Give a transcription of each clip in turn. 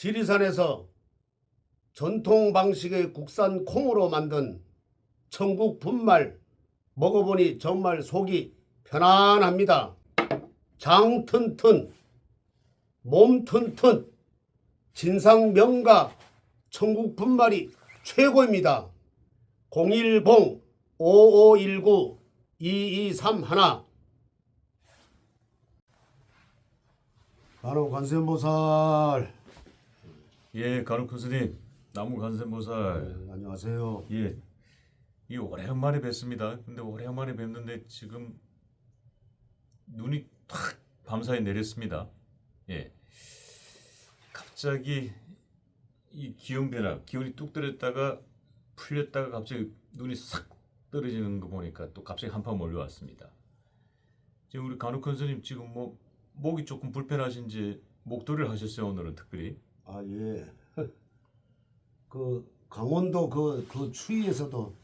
지리산에서 전통 방식의 국산 콩으로 만든 천국 분말 먹어보니 정말 속이 편안합니다. 장 튼튼, 몸 튼튼, 진상 명가 천국 분말이 최고입니다. 010-5519-2231 간혹 관세음보살. 예, 간혹 교수님, 나무 관세음보살. 안녕하세요. 예, 이 오래간만에 뵙습니다. 근데 오래간만에 뵙는데 지금 눈이 탁 밤사이 내렸습니다. 예, 갑자기 이 기온 변화, 기온이 뚝 떨어졌다가 풀렸다가 갑자기 눈이 싹 떨어지는 거 보니까 또 갑자기 한파 몰려왔습니다. 지금 우리 간혹 교수님 지금 뭐 목이 조금 불편하신지 목도리를 하셨어요, 오늘은 특별히. 아, 예. 그 강원도 그 추위에서도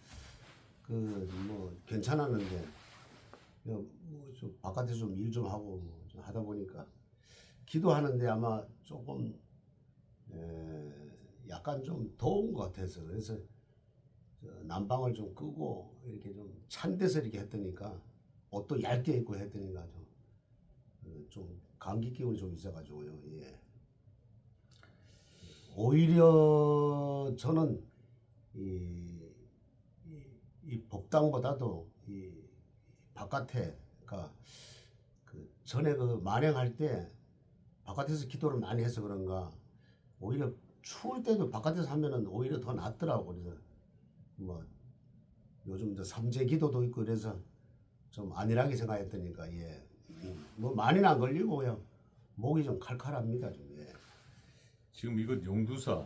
뭐 괜찮았는데 뭐좀 바깥에 좀 일 좀 하고 좀 하다 보니까 기도하는데 아마 조금 약간 좀 더운 것 같아서 그래서 난방을 좀 끄고 이렇게 좀 찬 데서 이렇게 했더니까 옷도 얇게 입고 했더니까 좀 감기 기운이 좀 있어가지고요. 예. 오히려 저는 이 복당보다도 이 바깥에 그 전에 그 만행할 때 바깥에서 기도를 많이 해서 그런가 오히려 추울 때도 바깥에서 하면은 오히려 더 낫더라고. 그래서 뭐 요즘 삼재 기도도 있고 그래서 좀 안일하게 생각했더니까 예. 뭐 많이는 안 걸리고요. 목이 좀 칼칼합니다. 좀. 예. 지금 이것 용두사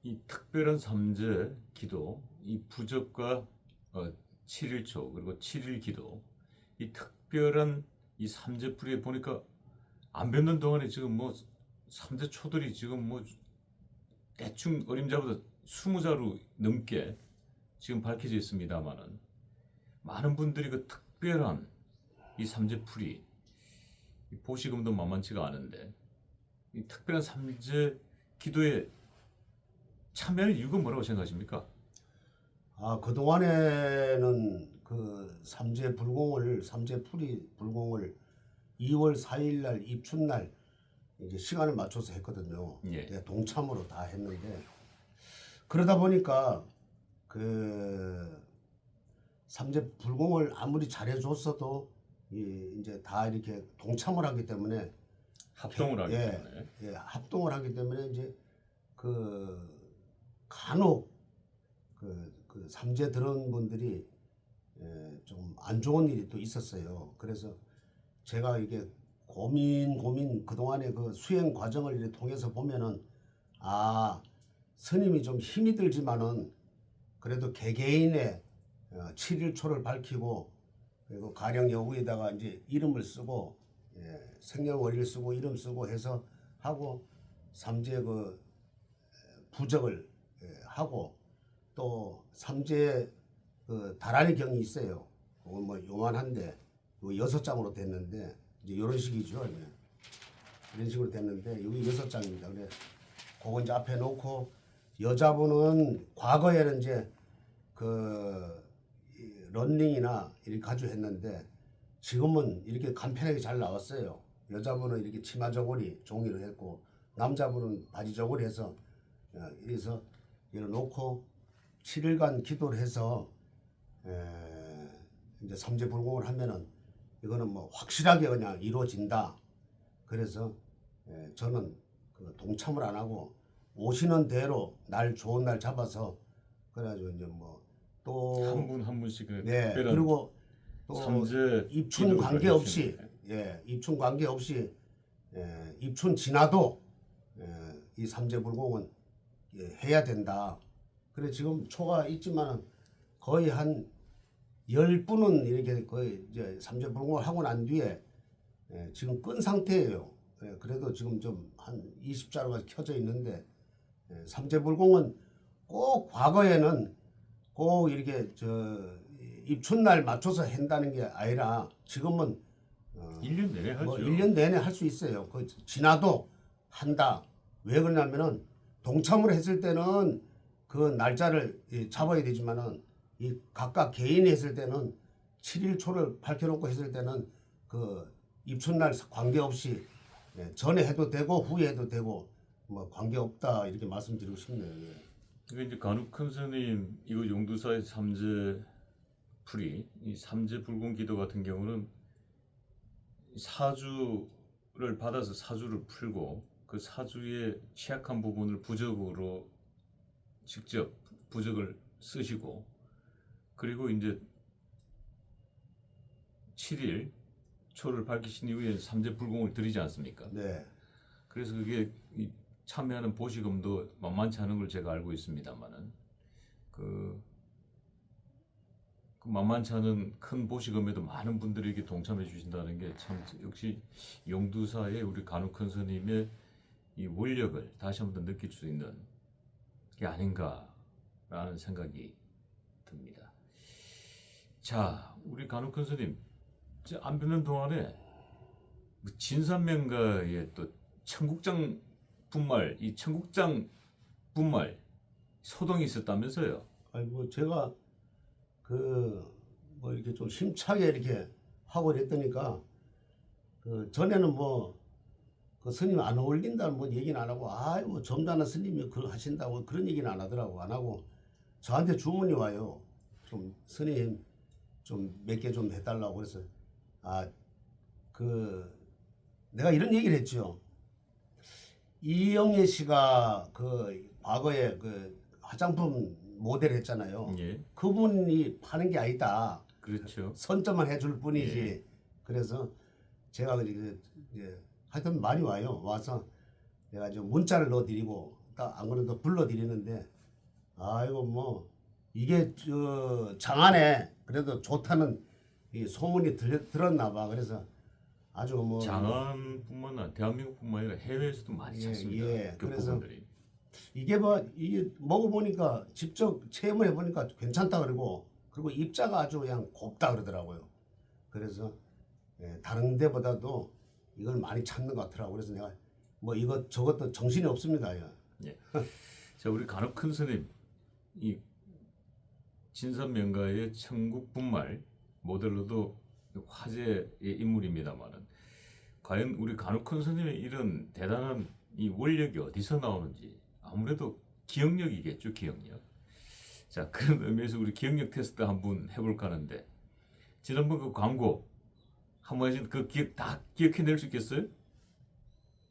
이 특별한 삼재 기도, 이 부적과 7일초 그리고 7일 기도, 이 특별한 이 삼재풀이에 보니까 안 뵙는 동안에 지금 뭐 삼재초들이 지금 뭐 대충 어림잡아도 20자루 넘게 지금 밝혀져 있습니다만은 많은 분들이 그 특별한 이 삼재풀이 보시금도 만만치가 않은데 이 특별한 삼재 기도에 참여할 이유가 뭐라고 생각하십니까? 아, 그동안에는 그 삼재풀이 불공을 2월 4일 날 입춘날 이제 시간을 맞춰서 했거든요. 예. 내가 동참으로 다 했는데 그러다 보니까 그 삼재불공을 아무리 잘해줬어도 이제 다 이렇게 동참을 하기 때문에 합동을 하기 예, 때문에. 예, 합동을 하기 때문에 이제 그 간혹 그 삼재 들은 분들이 좀 안 좋은 일이 또 있었어요. 그래서 제가 이게 고민 그동안의 그 수행 과정을 이렇게 통해서 보면은 아, 스님이 좀 힘이 들지만은 그래도 개개인의 7일초를 밝히고 그리고 가령 여기에다가 이제 이름을 쓰고 생년월일 쓰고 이름 쓰고 해서 하고 삼재 그 부적을 하고 또 삼재 그 다라니 경이 있어요. 그건 뭐 요만한데 6장으로 됐는데 이제 이런 식이죠. 예. 이런 식으로 됐는데 여기 6장입니다. 그래 그거 이제 앞에 놓고 여자분은 과거에는 이제 그 런닝이나 이렇게 가지고 했는데 지금은 이렇게 간편하게 잘 나왔어요. 여자분은 이렇게 치마 저고리 종이로 했고 남자분은 바지 저고리 해서 이래서 이걸 놓고 7일간 기도를 해서 이제 삼재불공을 하면은 이거는 뭐 확실하게 그냥 이루어진다. 그래서 저는 그 동참을 안 하고 오시는 대로 날 좋은 날 잡아서 그래가지고 이제 뭐 또 한 분 한 분씩 그 네, 특별한 그리고 또 삼재 입춘 기도를 관계없이 밝히시네. 입춘 관계없이 입춘 지나도 이 삼재불공은 해야 된다. 그래 지금 초가 있지만은 거의 한 10분은 이렇게 거의 이제 삼재불공을 하고 난 뒤에 지금 끈 상태예요. 그래도 지금 좀 한 20자루가 켜져 있는데 삼재불공은 꼭 과거에는 꼭 이렇게 입춘날 맞춰서 한다는 게 아니라 지금은 1년 내내 하죠. 뭐 1년 내내 할 수 있어요. 그 지나도 한다. 왜 그러냐면은 동참을 했을 때는 그 날짜를 잡아야 되지만은 이 각각 개인이 했을 때는 7일 초를 밝혀놓고 했을 때는 그 입춘날 관계없이 전에 해도 되고 후에 해도 되고 뭐 관계없다 이렇게 말씀드리고 싶네요. 예. 이게 이제 간혹한 스님 이거 용두사의 삼재 풀이 이 삼재 불공 기도 같은 경우는 사주를 받아서 사주를 풀고 그 사주의 취약한 부분을 부적으로 직접 부적을 쓰시고 그리고 이제 7일 초를 밝히신 이후에 삼재 불공을 드리지 않습니까? 네. 그래서 그게 이 참여하는 보시금도 만만치 않은 걸 제가 알고 있습니다만은 그 만만치 않은 큰 보시금에도 많은 분들에게 동참해 주신다는 게 참 역시 용두사의 우리 간혹한 스님의 이 원력을 다시 한번 더 느낄 수 있는 게 아닌가라는 생각이 듭니다. 자, 우리 간혹한 스님 안 뵙는 동안에 진산명가의 또 청국장 분말, 이 청국장 분말 소동이 있었다면서요? 아니 뭐 제가 그 뭐 이렇게 좀 힘차게 이렇게 하고 그랬더니까 그 전에는 뭐 그 스님 안 어울린다는 뭐 얘기는 안 하고 아이 뭐 점잖은 스님이 그 하신다고 그런 얘기는 안 하더라고. 안 하고 저한테 주문이 와요. 좀 스님 좀 몇 개 좀 해달라고. 그래서 아 그 내가 이런 얘기를 했죠. 이영애 씨가 그 과거에 그 화장품 모델 했잖아요. 예, 그분이 파는 게 아니다. 그렇죠. 선점만 해줄 뿐이지. 예. 그래서 제가 이제 하여튼 많이 와요. 와서 내가 좀 문자를 넣어드리고 딱 안 그래도 불러드리는데 아이고 뭐 이게 저 장안에 그래도 좋다는 이 소문이 들었나 봐. 그래서 아주 뭐 장안뿐만 아니라 대한민국뿐만 아니라 해외에서도 많이 예, 찾습니다. 예. 그 그래서 부분들이. 이게 뭐 이게 먹어보니까 직접 체험을 해보니까 괜찮다 그리고 입자가 아주 그냥 곱다 그러더라고요. 그래서 다른 데보다도 이걸 많이 찾는 것 같더라고. 그래서 내가 뭐 이것 저것도 정신이 없습니다. 야. 예. 자, 우리 간혹한 스님 이 진산명가의 천국분말 모델로도 화제의 인물입니다만은 과연 우리 간혹한 스님의 이런 대단한 이 원력이 어디서 나오는지 아무래도 기억력이겠죠, 기억력. 자, 그런 의미에서 우리 기억력 테스트 한번 해볼까 하는데 지난번 그 광고 한번 하신 그 기억 다 기억해낼 수 있겠어요?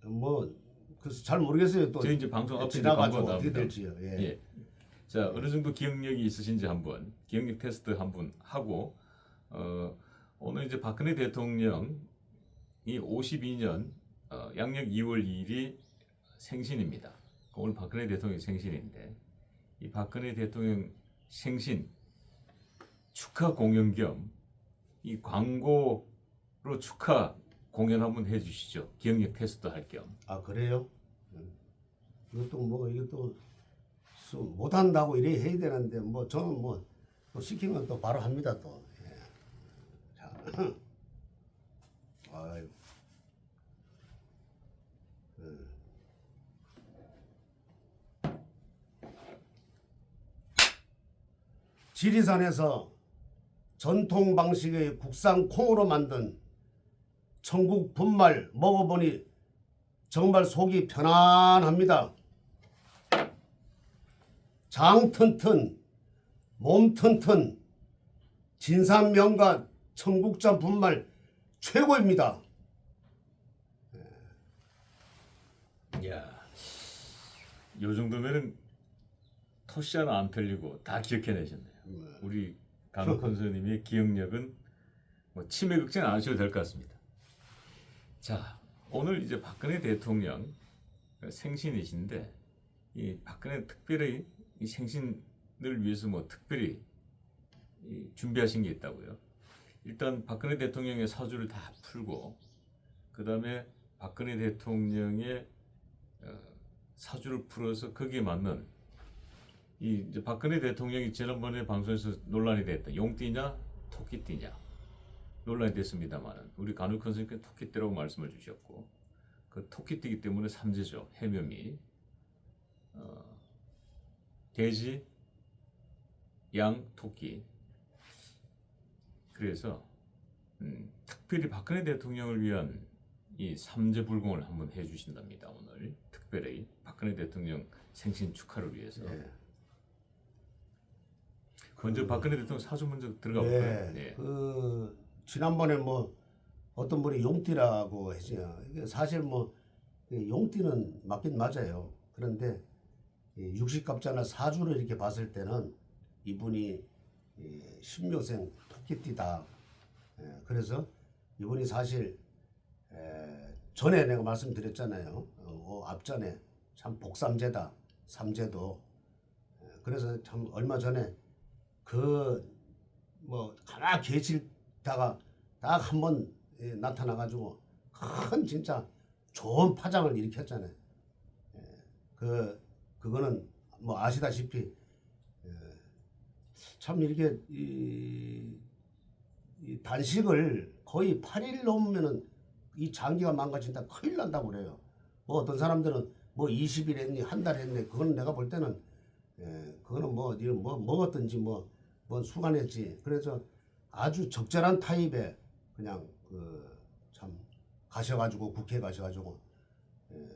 뭐 그래서 잘 모르겠어요. 또 저희 이제 방송 앞에 이제 지나가지고 광고가 어떻게 나옵니다. 될지요. 예. 예. 자, 어느 정도 기억력이 있으신지 한번 기억력 테스트 한번 하고 오늘 이제 박근혜 대통령이 52년 양력 2월 2일이 생신입니다. 오늘 박근혜 대통령 생신인데 이 박근혜 대통령 생신 축하 공연 겸 이 광고로 축하 공연 한번 해주시죠. 기억력 테스트 할 겸. 아 그래요? 이것도 못한다고 이래 해야 되는데 뭐 저는 뭐 또 시키면 또 바로 합니다 또. 예. 자, 아유. 지리산에서 전통 방식의 국산 콩으로 만든 천국 분말 먹어보니 정말 속이 편안합니다. 장 튼튼, 몸 튼튼, 진산명가 청국장 분말 최고입니다. 야, 요 정도면은 토시 하나 안 틀리고 다 기억해내셨네요. 우리 간혹한 선생님의 기억력은 뭐 치매 걱정 안 하셔도 될 것 같습니다. 자, 오늘 이제 박근혜 대통령 생신이신데 이 박근혜 특별히 이 생신을 위해서 뭐 특별히 준비하신 게 있다고요. 일단 박근혜 대통령의 사주를 다 풀고 그 다음에 박근혜 대통령의 사주를 풀어서 거기에 맞는 이 이제 박근혜 대통령이 지난번에 방송에서 논란이 됐던 용띠냐 토끼띠냐 논란이 됐습니다만은 우리 간혹한 선생님께 토끼띠라고 말씀을 주셨고 그 토끼띠기 때문에 삼재죠. 해묘미. 돼지, 양, 토끼. 그래서 특별히 박근혜 대통령을 위한 이 삼재불공을 한번 해주신답니다. 오늘 특별히 박근혜 대통령 생신 축하를 위해서. 예. 먼저 박근혜 대통령 사주 먼저 들어가 예. 볼까요? 네. 그 지난번에 뭐 어떤 분이 용띠라고 했어요. 이게 사실 뭐 용띠는 맞긴 맞아요. 그런데 육식갑자나 사주를 이렇게 봤을 때는 이분이 신묘생 토끼띠다. 그래서 이분이 사실 전에 내가 말씀드렸잖아요. 앞전에 참 복삼재다. 삼재도. 그래서 참 얼마 전에 그 뭐 가만히 계시다가 딱 한 번 나타나가지고 큰 진짜 좋은 파장을 일으켰잖아요. 그거는 뭐 아시다시피 참 이렇게 이 단식을 거의 8일 넘으면은 이 장기가 망가진다 큰일 난다고 그래요. 뭐 어떤 사람들은 뭐 20일 했니 한 달 했네. 그거는 내가 볼 때는 그거는 뭐 먹었든지 뭐 수간했지. 그래서 아주 적절한 타입에 그냥 그 참 가셔가지고 국회에 가셔가지고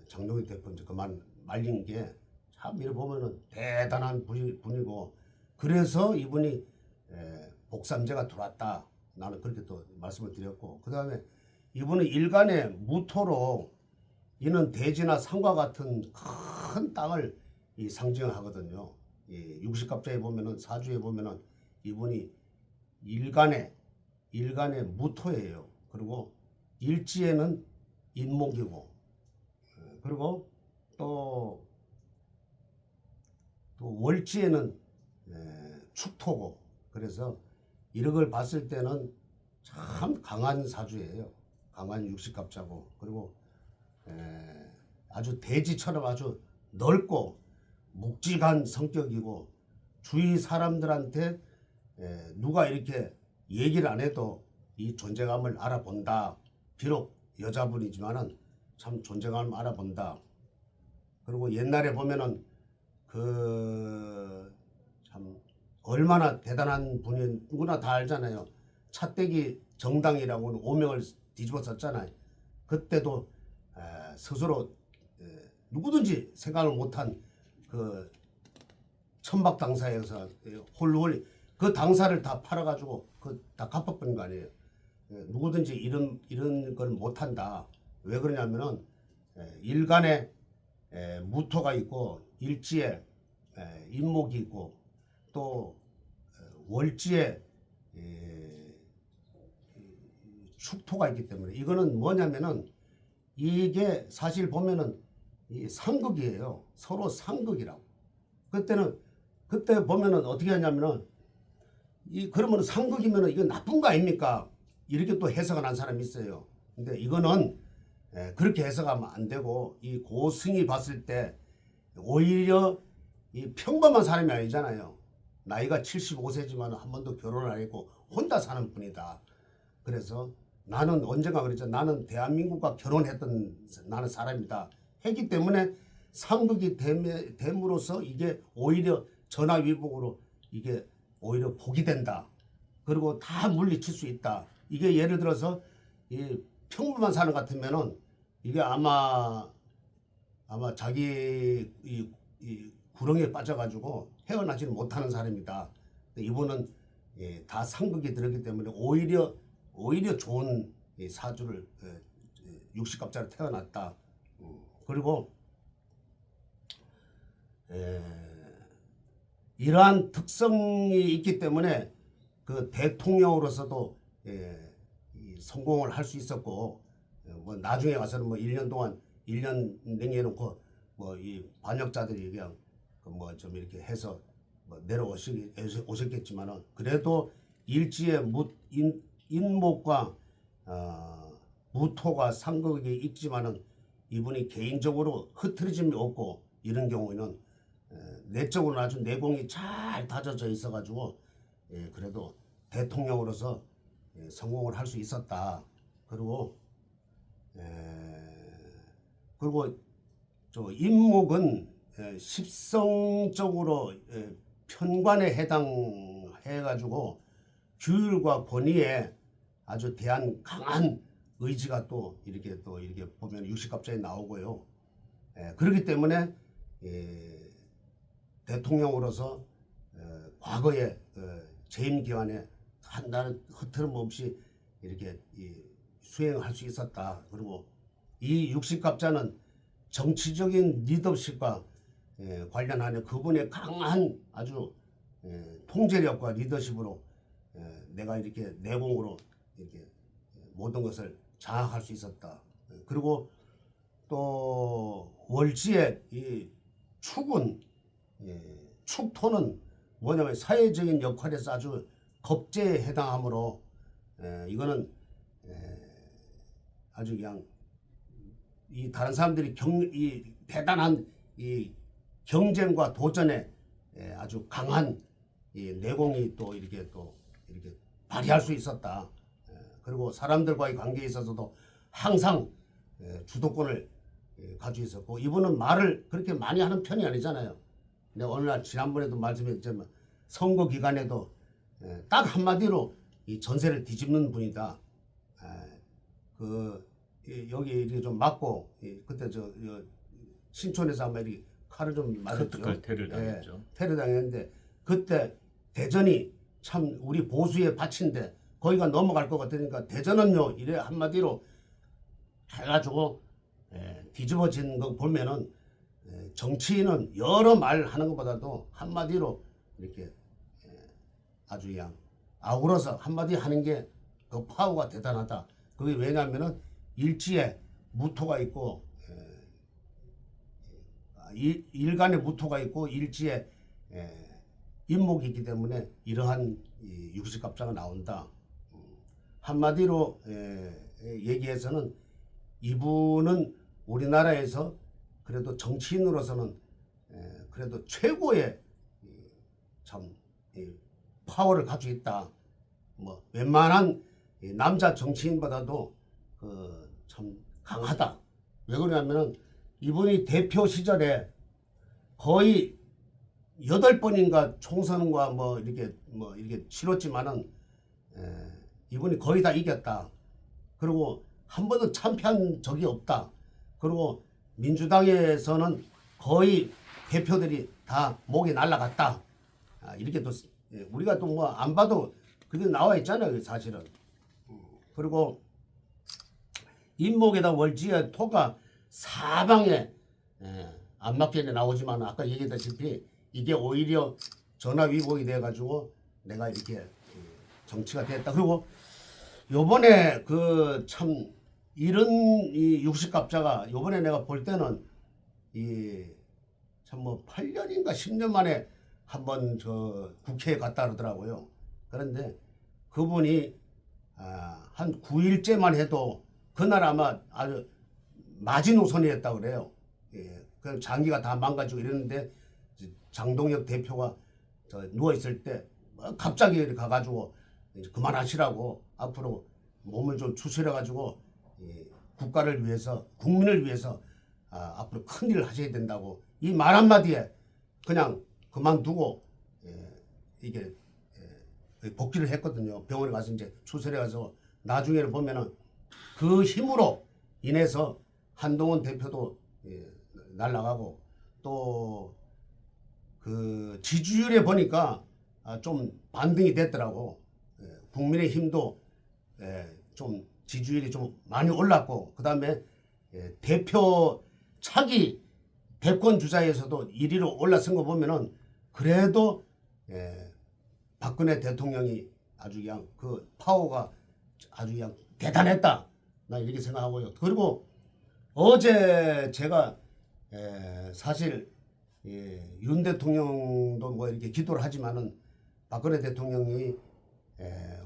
장동희 대표 이제 그만 말린 게 참 이렇게 보면은 대단한 분이고 그래서 이분이 복삼재가 들어왔다. 나는 그렇게 또 말씀을 드렸고 그 다음에 이분은 일간의 무토로 이는 대지나 산과 같은 큰 땅을 상징하거든요. 육식갑자에 보면은 사주에 보면은 이분이 일간의 무토예요. 그리고 일지에는 인목이고 그리고 또 월지에는 축토고 그래서 이런 걸 봤을 때는 참 강한 사주예요. 강한 육식갑자고 그리고 아주 대지처럼 아주 넓고 묵직한 성격이고 주위 사람들한테 누가 이렇게 얘기를 안 해도 이 존재감을 알아본다. 비록 여자분이지만은 참 존재감을 알아본다. 그리고 옛날에 보면은 그 참 얼마나 대단한 분이 누구나 다 알잖아요. 차떼기 정당이라고는 오명을 뒤집어 썼잖아요. 그때도 스스로 누구든지 생각을 못한 그 천박 당사에서 홀홀 그 당사를 다 팔아가지고 그 다 갚아버린 거 아니에요. 누구든지 이런 걸 못한다. 왜 그러냐면은 일간에 무토가 있고 일지에 인목이 있고 또 월지에 축토가 있기 때문에 이거는 뭐냐면은 이게 사실 보면은 이 상극이에요. 서로 상극이라고. 그때 보면은 어떻게 하냐면은 그러면 상극이면은 이거 나쁜 거 아닙니까? 이렇게 또 해석을 한 사람이 있어요. 근데 이거는 그렇게 해석하면 안 되고 이 고승이 봤을 때 오히려 이 평범한 사람이 아니잖아요. 나이가 75세지만 한 번도 결혼을 안 했고 혼자 사는 분이다. 그래서 나는 언젠가 그랬죠. 나는 대한민국과 결혼했던 나는 사람이다. 했기 때문에 상극이 됨으로써 이게 오히려 전화위복으로 이게 오히려 복이 된다. 그리고 다 물리칠 수 있다. 이게 예를 들어서 이 평범한 사람 같으면은 이게 아마 자기 이 구렁이에 빠져가지고 헤어나지는 못하는 사람이다. 이분은 다 상극이 들었기 때문에 오히려 좋은 사주를 육식갑자로 태어났다. 그리고 이러한 특성이 있기 때문에 그 대통령으로서도 성공을 할 수 있었고 뭐 나중에 가서는 뭐 1년 동안 1년 냉해놓고 뭐 이 반역자들이 그냥 뭐 좀 이렇게 해서 뭐 내려오셨겠지만은 그래도 일지의 인목과 무토가 상극이 있지만은 이분이 개인적으로 흐트러짐이 없고 이런 경우에는 내적으로 아주 내공이 잘 다져져 있어가지고 그래도 대통령으로서 성공을 할 수 있었다. 그리고 그리고 저 임목은 십성적으로 편관에 해당해가지고 규율과 권위에 아주 대한 강한 의지가 또 이렇게 보면 육식갑자에 나오고요. 그렇기 때문에 대통령으로서 과거에 재임 기간에 한 달 흐트름 없이 이렇게 수행할 수 있었다. 그리고 이 육식갑자는 정치적인 리더십과 관련하는 그분의 강한 아주 통제력과 리더십으로 내가 이렇게 내공으로 이렇게 모든 것을 장악할 수 있었다. 그리고 또 월지의 이 축은 축토는 뭐냐면 사회적인 역할에서 아주 겁제에 해당하므로 이거는 아주 그냥 이 다른 사람들이 이 대단한 이 경쟁과 도전에 아주 강한 이 내공이 또 이렇게 발휘할 수 있었다. 그리고 사람들과의 관계에 있어서도 항상 주도권을 가지고 있었고, 이분은 말을 그렇게 많이 하는 편이 아니잖아요. 근데 어느 날 지난번에도 말씀했지만 선거 기간에도 딱 한마디로 이 전세를 뒤집는 분이다. 여기 이렇게 좀 맞고, 그때 신촌에서 아마 이렇게 칼을 좀 맞았죠. 테러를 당했죠. 테러 당했는데 그때 대전이 참 우리 보수의 밭인데 거기가 넘어갈 것 같으니까 대전은요 이래 한마디로 해가지고 뒤집어진 거 보면은 정치인은 여러 말 하는 것보다도 한마디로 이렇게 아주 그냥 아우러서 한마디 하는 게 그 파워가 대단하다. 그게 왜냐하면은 일지에 무토가 있고 일간의 무토가 있고 일지에 임목이 있기 때문에 이러한 육식갑자가 나온다. 한마디로 얘기해서는 이분은 우리나라에서 그래도 정치인으로서는 그래도 최고의 참 파워를 가지고 있다. 뭐 웬만한 남자 정치인보다도 참 강하다. 왜 그러냐면은 이분이 대표 시절에 거의 8번인가 총선과 이렇게 치렀지만은 이분이 거의 다 이겼다. 그리고 한 번도 참패한 적이 없다. 그리고 민주당에서는 거의 대표들이 다 목이 날라갔다. 이렇게 또 우리가 또 안 봐도 그게 나와 있잖아요, 사실은. 그리고 인목에다 월지의 토가 사방에 안 맞게 나오지만 아까 얘기했다시피 이게 오히려 전화위복이 돼가지고 내가 이렇게 정치가 됐다. 그리고 요번에 그 참 이런 이 육식갑자가 요번에 내가 볼 때는 이 참 8년인가 10년 만에 한번 저 국회에 갔다 그러더라고요. 그런데 그분이 한 9일째만 해도 그날 아마 아주 마지노선이었다고 그래요. 그 장기가 다 망가지고 이랬는데 장동혁 대표가 누워 있을 때 갑자기 가가지고 그만하시라고 앞으로 몸을 좀 추스려 가지고 국가를 위해서 국민을 위해서 앞으로 큰 일을 하셔야 된다고 이 말 한마디에 그냥 그만두고 이게 복귀를 했거든요. 병원에 가서 이제 추스려 가서 나중에는 보면은 그 힘으로 인해서 한동훈 대표도 날아가고 또 그 지지율에 보니까 좀 반등이 됐더라고. 국민의힘도 좀 지지율이 좀 많이 올랐고 그다음에 대표 차기 대권 주자에서도 1위로 올라선 거 보면은 그래도 박근혜 대통령이 아주 그냥 그 파워가 아주 그냥 대단했다. 나 이렇게 생각하고요. 그리고 어제 제가 사실 윤 대통령도 뭐 이렇게 기도를 하지만은 박근혜 대통령이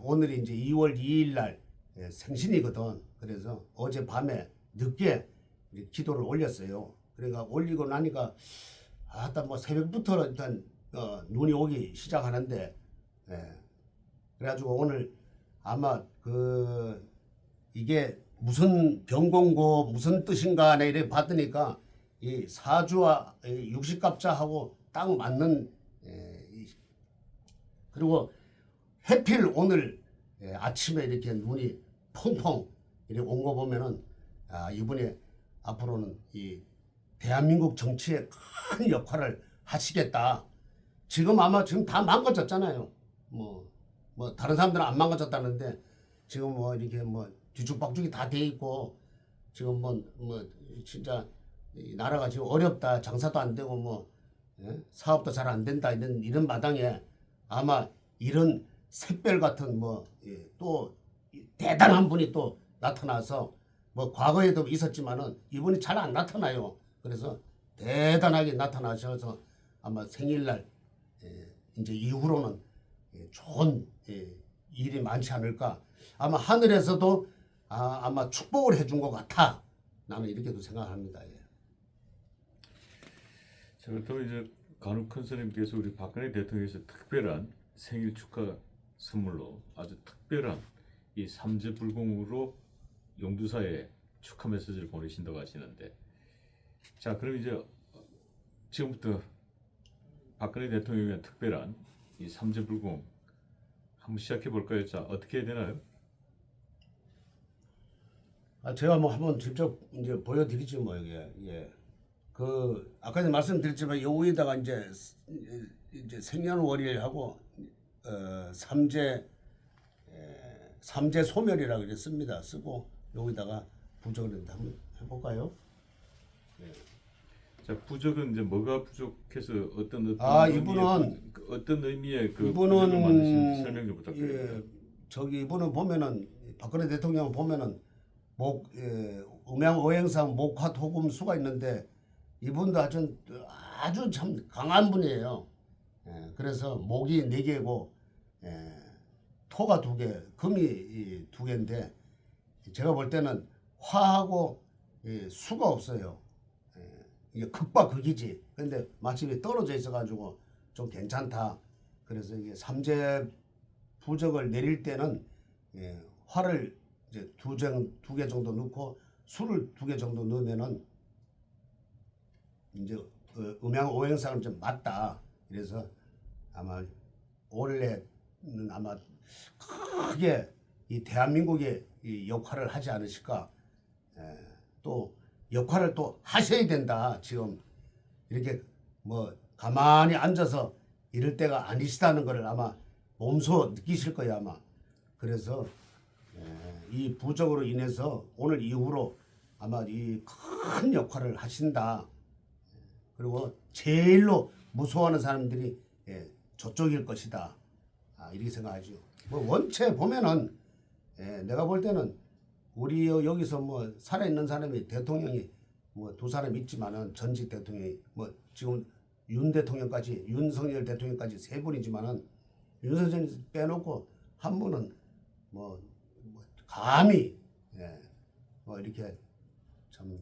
오늘이 이제 2월 2일 날 생신이거든. 그래서 어제 밤에 늦게 기도를 올렸어요. 그러니까 올리고 나니까 아따 뭐 새벽부터 일단 눈이 오기 시작하는데 그래가지고 오늘 아마 이게 무슨 병공고 무슨 뜻인가 내 이래 봤더니까 이 사주와 이 육식갑자하고 딱 맞는 그리고 해필 오늘 아침에 이렇게 눈이 펑펑 이렇게 온 거 보면은 이분이 앞으로는 이 대한민국 정치에 큰 역할을 하시겠다. 지금 아마 지금 다 망가졌잖아요. 뭐 다른 사람들은 안 망가졌다는데 지금 뭐 이렇게 뭐 뒤죽박죽이 다 돼 있고 지금 뭐 진짜 이 나라가 지금 어렵다. 장사도 안 되고 뭐 사업도 잘 안 된다. 이런 마당에 아마 이런 샛별 같은 또 대단한 분이 또 나타나서 뭐 과거에도 있었지만은 이분이 잘 안 나타나요. 그래서 대단하게 나타나셔서 아마 생일날 이제 이후로는 좋은 일이 많지 않을까. 아마 하늘에서도 아마 축복을 해준 것 같아. 나는 이렇게도 생각합니다. 예. 자, 그렇다면 이제 간혹 큰 스님께서 우리 박근혜 대통령께서 특별한 생일 축하 선물로 아주 특별한 이 삼재불공으로 용두사에 축하 메시지를 보내신다고 하시는데, 자, 그럼 이제 지금부터 박근혜 대통령의 특별한 이 삼재불공 한번 시작해 볼까요? 자, 어떻게 해야 되나요? 제가 뭐 한번 직접 이제 보여드리죠 뭐 이게. 예. 그 아까 말씀드렸지만 여기다가 이제 생년월일하고 삼재 소멸이라고 이렇게 씁니다. 쓰고 여기다가 부적을 한번 해볼까요? 자, 부적은 이제 뭐가 부족해서 어떤 이분은 어떤 의미의 그 이분은 부적을 만드시는지 설명 좀 부탁드립니다. 이분은 보면은 박근혜 대통령 보면은 음양오행상 목화토금수가 있는데 이분도 아주 참 강한 분이에요. 그래서 목이 4개고 토가 2개, 금이 2개인데 제가 볼 때는 화하고 수가 없어요. 이게 극과 극이지. 근데 마침이 떨어져 있어가지고 좀 괜찮다. 그래서 이게 삼재 부적을 내릴 때는 화를 이제 2개 정도 넣고 수를 2개 정도 넣으면은 이제 음양오행상은 좀 맞다. 그래서 아마 올해는 아마 크게 이 대한민국의 이 역할을 하지 않으실까. 또 역할을 또 하셔야 된다. 지금 이렇게 뭐 가만히 앉아서 이럴 때가 아니시다는 것을 아마 몸소 느끼실 거예요 아마. 그래서 이 부적으로 인해서 오늘 이후로 아마 이 큰 역할을 하신다. 그리고 제일로 무서워하는 사람들이 저쪽일 것이다. 이렇게 생각하죠. 뭐 원체 보면은 내가 볼 때는 우리 여기서 뭐 살아있는 사람이 대통령이 뭐 2사람 있지만은 전직 대통령이 뭐 지금 윤석열 대통령까지 3분이지만은 윤석열 빼놓고 한 분은 뭐 감히 뭐 이렇게 참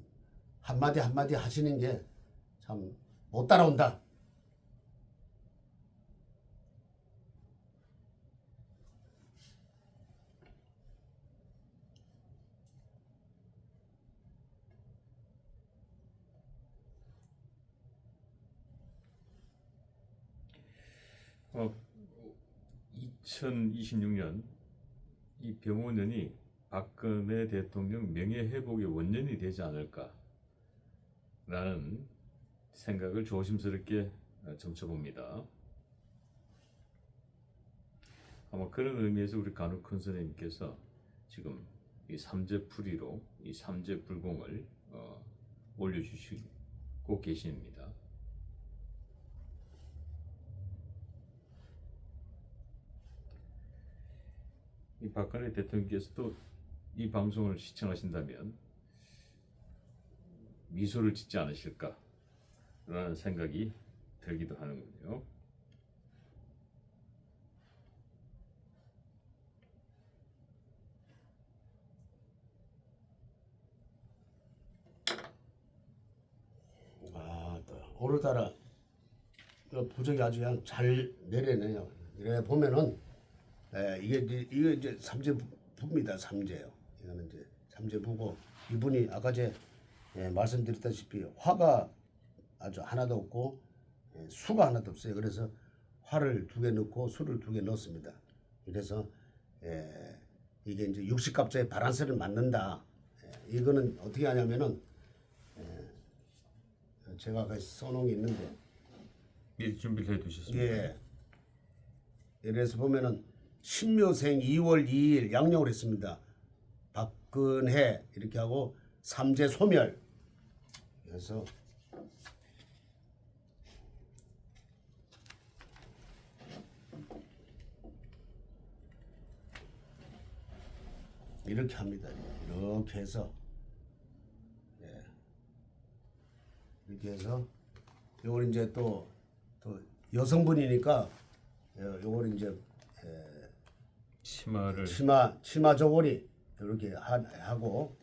한마디 하시는 게 참 못 따라온다. 어, 2026년 이 병원년이 박근혜 대통령 명예 회복의 원년이 되지 않을까라는 생각을 조심스럽게 점쳐봅니다. 아마 그런 의미에서 우리 간혹 큰 선생님께서 지금 이 삼재풀이로 이 삼재불공을 올려주시고 계십니다. 이 박근혜 대통령께서도 이 방송을 시청하신다면 미소를 짓지 않으실까라는 생각이 들기도 하는군요. 오늘따라 부적이 아주 그냥 잘 내려내요. 이래 보면은 이게 이제 삼재부입니다. 삼재요. 이거는 이제 삼재부고 이분이 아까 제 말씀드렸다시피 화가 아주 하나도 없고 수가 하나도 없어요. 그래서 화를 2개 넣고 수를 2개 넣었습니다. 그래서 이게 이제 육식갑자의 바란스를 맞는다. 이거는 어떻게 하냐면은 제가 아까 써놓은 게 있는데 미리 준비를 해두셨습니다. 예. 그래서 보면은 신묘생 2월 2일 양력을 했습니다. 박근혜 이렇게 하고 삼재 소멸. 그래서 이렇게 합니다. 이렇게 해서 이렇게 해서 요걸 이제 또 여성분이니까 요걸 이제 치마를 치마 저고리 이렇게 하고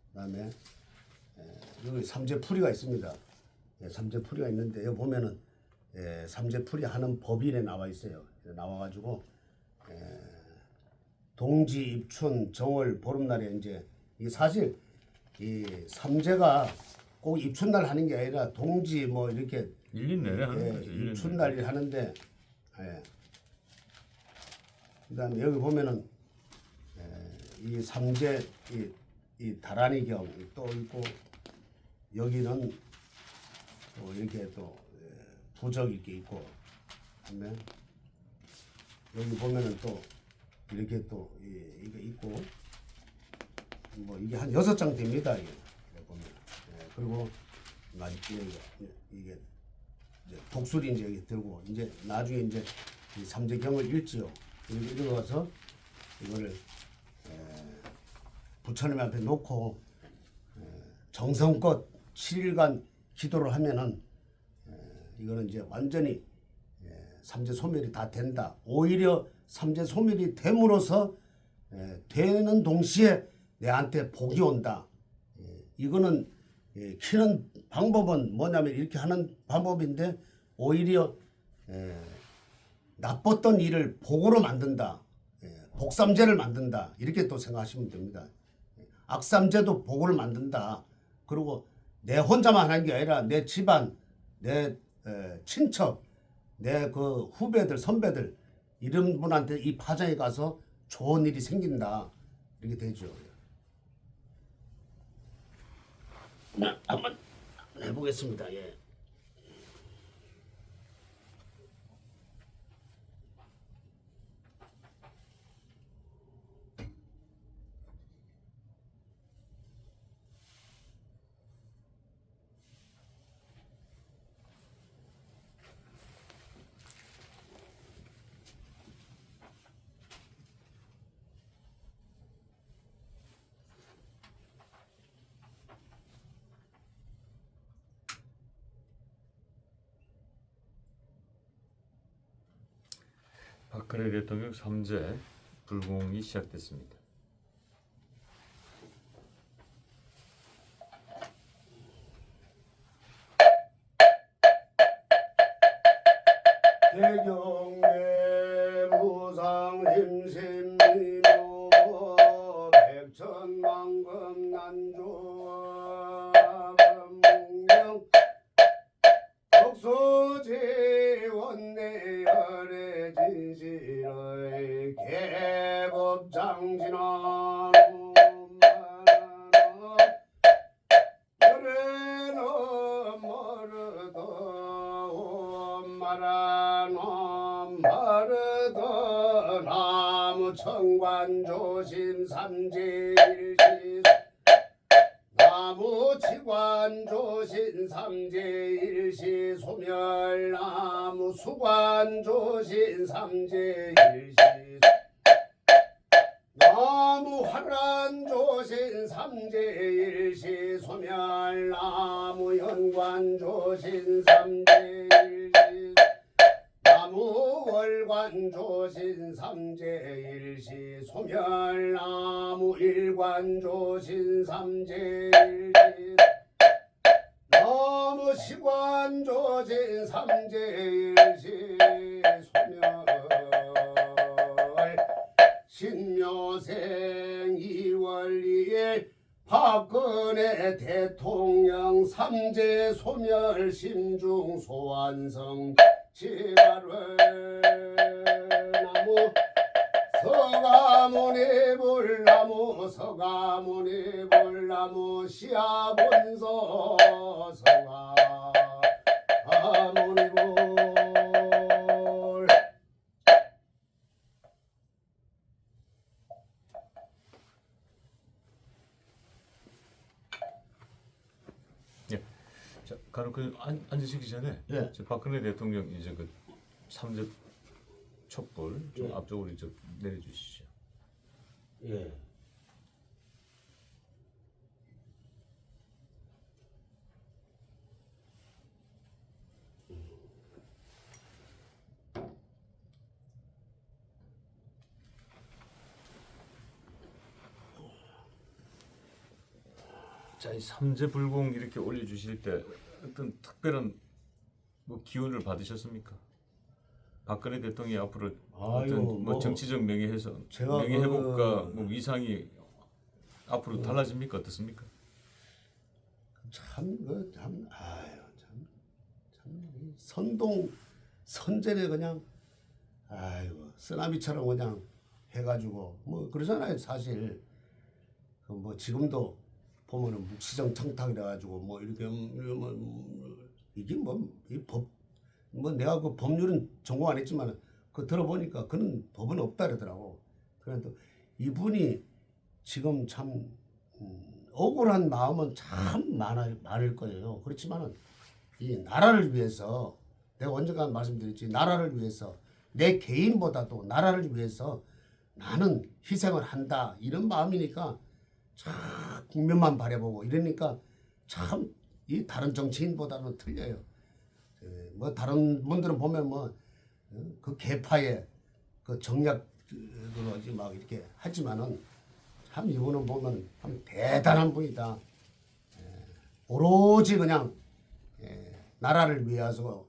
그다음에 여기 삼재풀이가 있습니다. 삼재풀이가 있는데 여기 보면은 삼재풀이 하는 법인에 나와 있어요. 나와가지고 동지 입춘 정월 보름날에 이제 이 사실 이 삼재가 꼭 입춘날 하는 게 아니라 동지 뭐 이렇게 1년 내내 하는 거죠. 1년 입춘날이 하는데 그다음에 여기 보면은 이 삼재 이 다란이경 또 있고 여기는 또 이렇게 또 부적 이렇게 있고 그다음에 여기 보면은 또 이렇게 또 이게 있고 뭐 이게 한 6장 됩니다. 이게 보면 그리고 이게 이제 독수리 이제 여기 들고 이제 나중에 이제 이 삼재경을 읽지요. 이렇게 읽어서 이거를 부처님 앞에 놓고 정성껏 7일간 기도를 하면은 이거는 이제 완전히 삼재 소멸이 다 된다. 오히려 삼재 소멸이 됨으로써 되는 동시에 내한테 복이 온다. 이거는 키는 방법은 뭐냐면 이렇게 하는 방법인데 오히려 나빴던 일을 복으로 만든다. 복삼재를 만든다. 이렇게 또 생각하시면 됩니다. 악삼재도 복을 만든다. 그리고 내 혼자만 하는 게 아니라 내 집안, 내 친척, 내 그 후배들, 선배들 이런 분한테 이 파장에 가서 좋은 일이 생긴다. 이렇게 되죠. 한번 해보겠습니다. 예. 박근혜 대통령 삼재 불공이 시작됐습니다. 대경내 무상심심미묘 백천만금 난조 문명 독수지원내열의 진실의 개법장진하는 그래는 머르더 마르더 나무 청관조심 삼재일시 나무 치관조신 삼재일시 소멸나무 수관조신 삼재일시 나무 화란조신 삼재일시 소멸나무 연관조신 삼재일시 나무 월관조신 삼재일시 소멸나무 일관조신 삼재일시 나무 시관조신 삼재일시 소멸 신묘생 2월 2일 박근혜 대통령 삼재 소멸 심중 소환성 지발을 나무 서가모니 불나무 서가모니 불나무 시아본서 서가모니 불 자, 간혹 앉으시기 전에 예. 저 박근혜 대통령 이제 그 3대 촛불 좀 예. 앞쪽으로 좀 내려주시죠. 예. 자, 이 삼재불공 이렇게 올려주실 때 어떤 특별한 뭐 기운을 받으셨습니까? 박근혜 대통령이 앞으로 어떤 아유, 뭐 정치적 명예훼손, 제가 명예회복과 뭐 위상이 앞으로 달라집니까? 어떻습니까? 참 선동 선제를 그냥 아이고 쓰나미처럼 그냥 해가지고 뭐 그러잖아요. 사실 그 뭐 지금도 보면은 묵시정 청탁이라 가지고 뭐 이렇게 이게 뭐이법 뭐 내가 그 법률은 전공 안 했지만 그 들어보니까 그런 법은 없다 그러더라고. 그래도 이분이 지금 참 억울한 마음은 참 많을 거예요. 그렇지만은 이 나라를 위해서 내가 언젠가 말씀드렸지 나라를 위해서 내 개인보다도 나라를 위해서 나는 희생을 한다 이런 마음이니까 참 국면만 바라보고 이러니까 참 이 다른 정치인보다는 틀려요. 뭐 다른 분들은 보면 뭐 그 계파의 그 정략으로 이제 막 이렇게 하지만은 참 이분은 보면 참 대단한 분이다. 오로지 그냥 나라를 위해서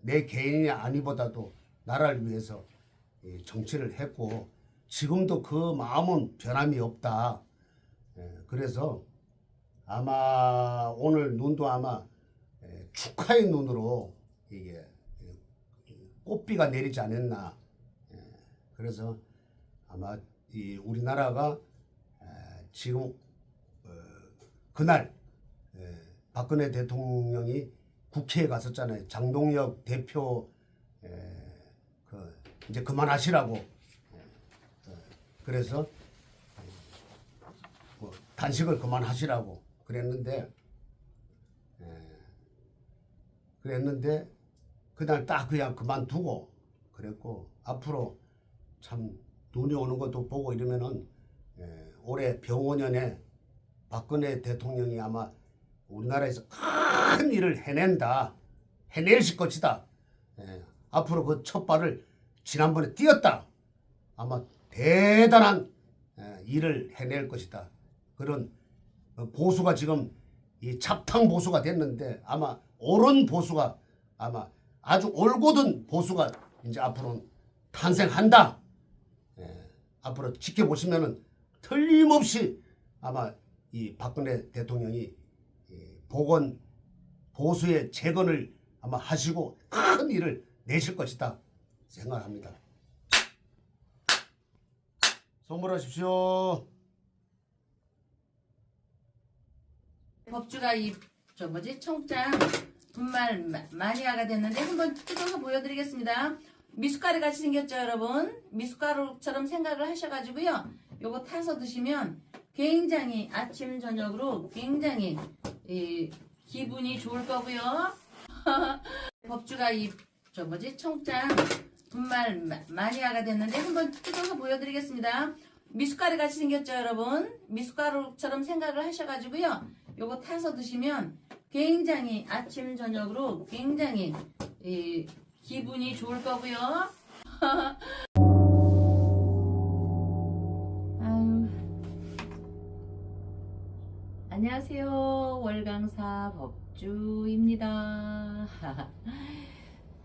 내 개인이 아니보다도 나라를 위해서 정치를 했고 지금도 그 마음은 변함이 없다. 그래서 아마 오늘 눈도 아마 축하의 눈으로 이게 꽃비가 내리지 않았나. 그래서 아마 이 우리나라가 지금 그날 박근혜 대통령이 국회에 갔었잖아요. 장동혁 대표 그 이제 그만하시라고. 그래서 뭐 단식을 그만하시라고 그랬는데 그날 딱 그냥 그만두고 그랬고 앞으로 참 눈이 오는 것도 보고 이러면은 올해 병원년에 박근혜 대통령이 아마 우리나라에서 큰 일을 해낼 것이다. 앞으로 그 첫 발을 지난번에 띄었다. 아마 대단한 일을 해낼 것이다. 그런 보수가 지금 이 잡탕 보수가 됐는데 아마 옳은 보수가 아마 아주 올곧은 보수가 이제 앞으로는 탄생한다. 앞으로 지켜보시면은 틀림없이 아마 이 박근혜 대통령이 보건 보수의 재건을 아마 하시고 큰 일을 내실 것이다 생각합니다. 선물하십시오. 법주가 청장 분말 마니아가 됐는데 한번 뜯어서 보여드리겠습니다. 미숫가루 같이 생겼죠, 여러분? 미숫가루처럼 생각을 하셔가지고요. 요거 타서 드시면 굉장히 아침 저녁으로 굉장히 기분이 좋을 거고요. 법주가 청장 분말 마니아가 됐는데 한번 뜯어서 보여드리겠습니다. 미숫가루 같이 생겼죠, 여러분? 미숫가루처럼 생각을 하셔가지고요. 요거 타서 드시면 굉장히 아침 저녁으로 굉장히 기분이 좋을 거고요. 아유. 안녕하세요. 월강사 법주입니다.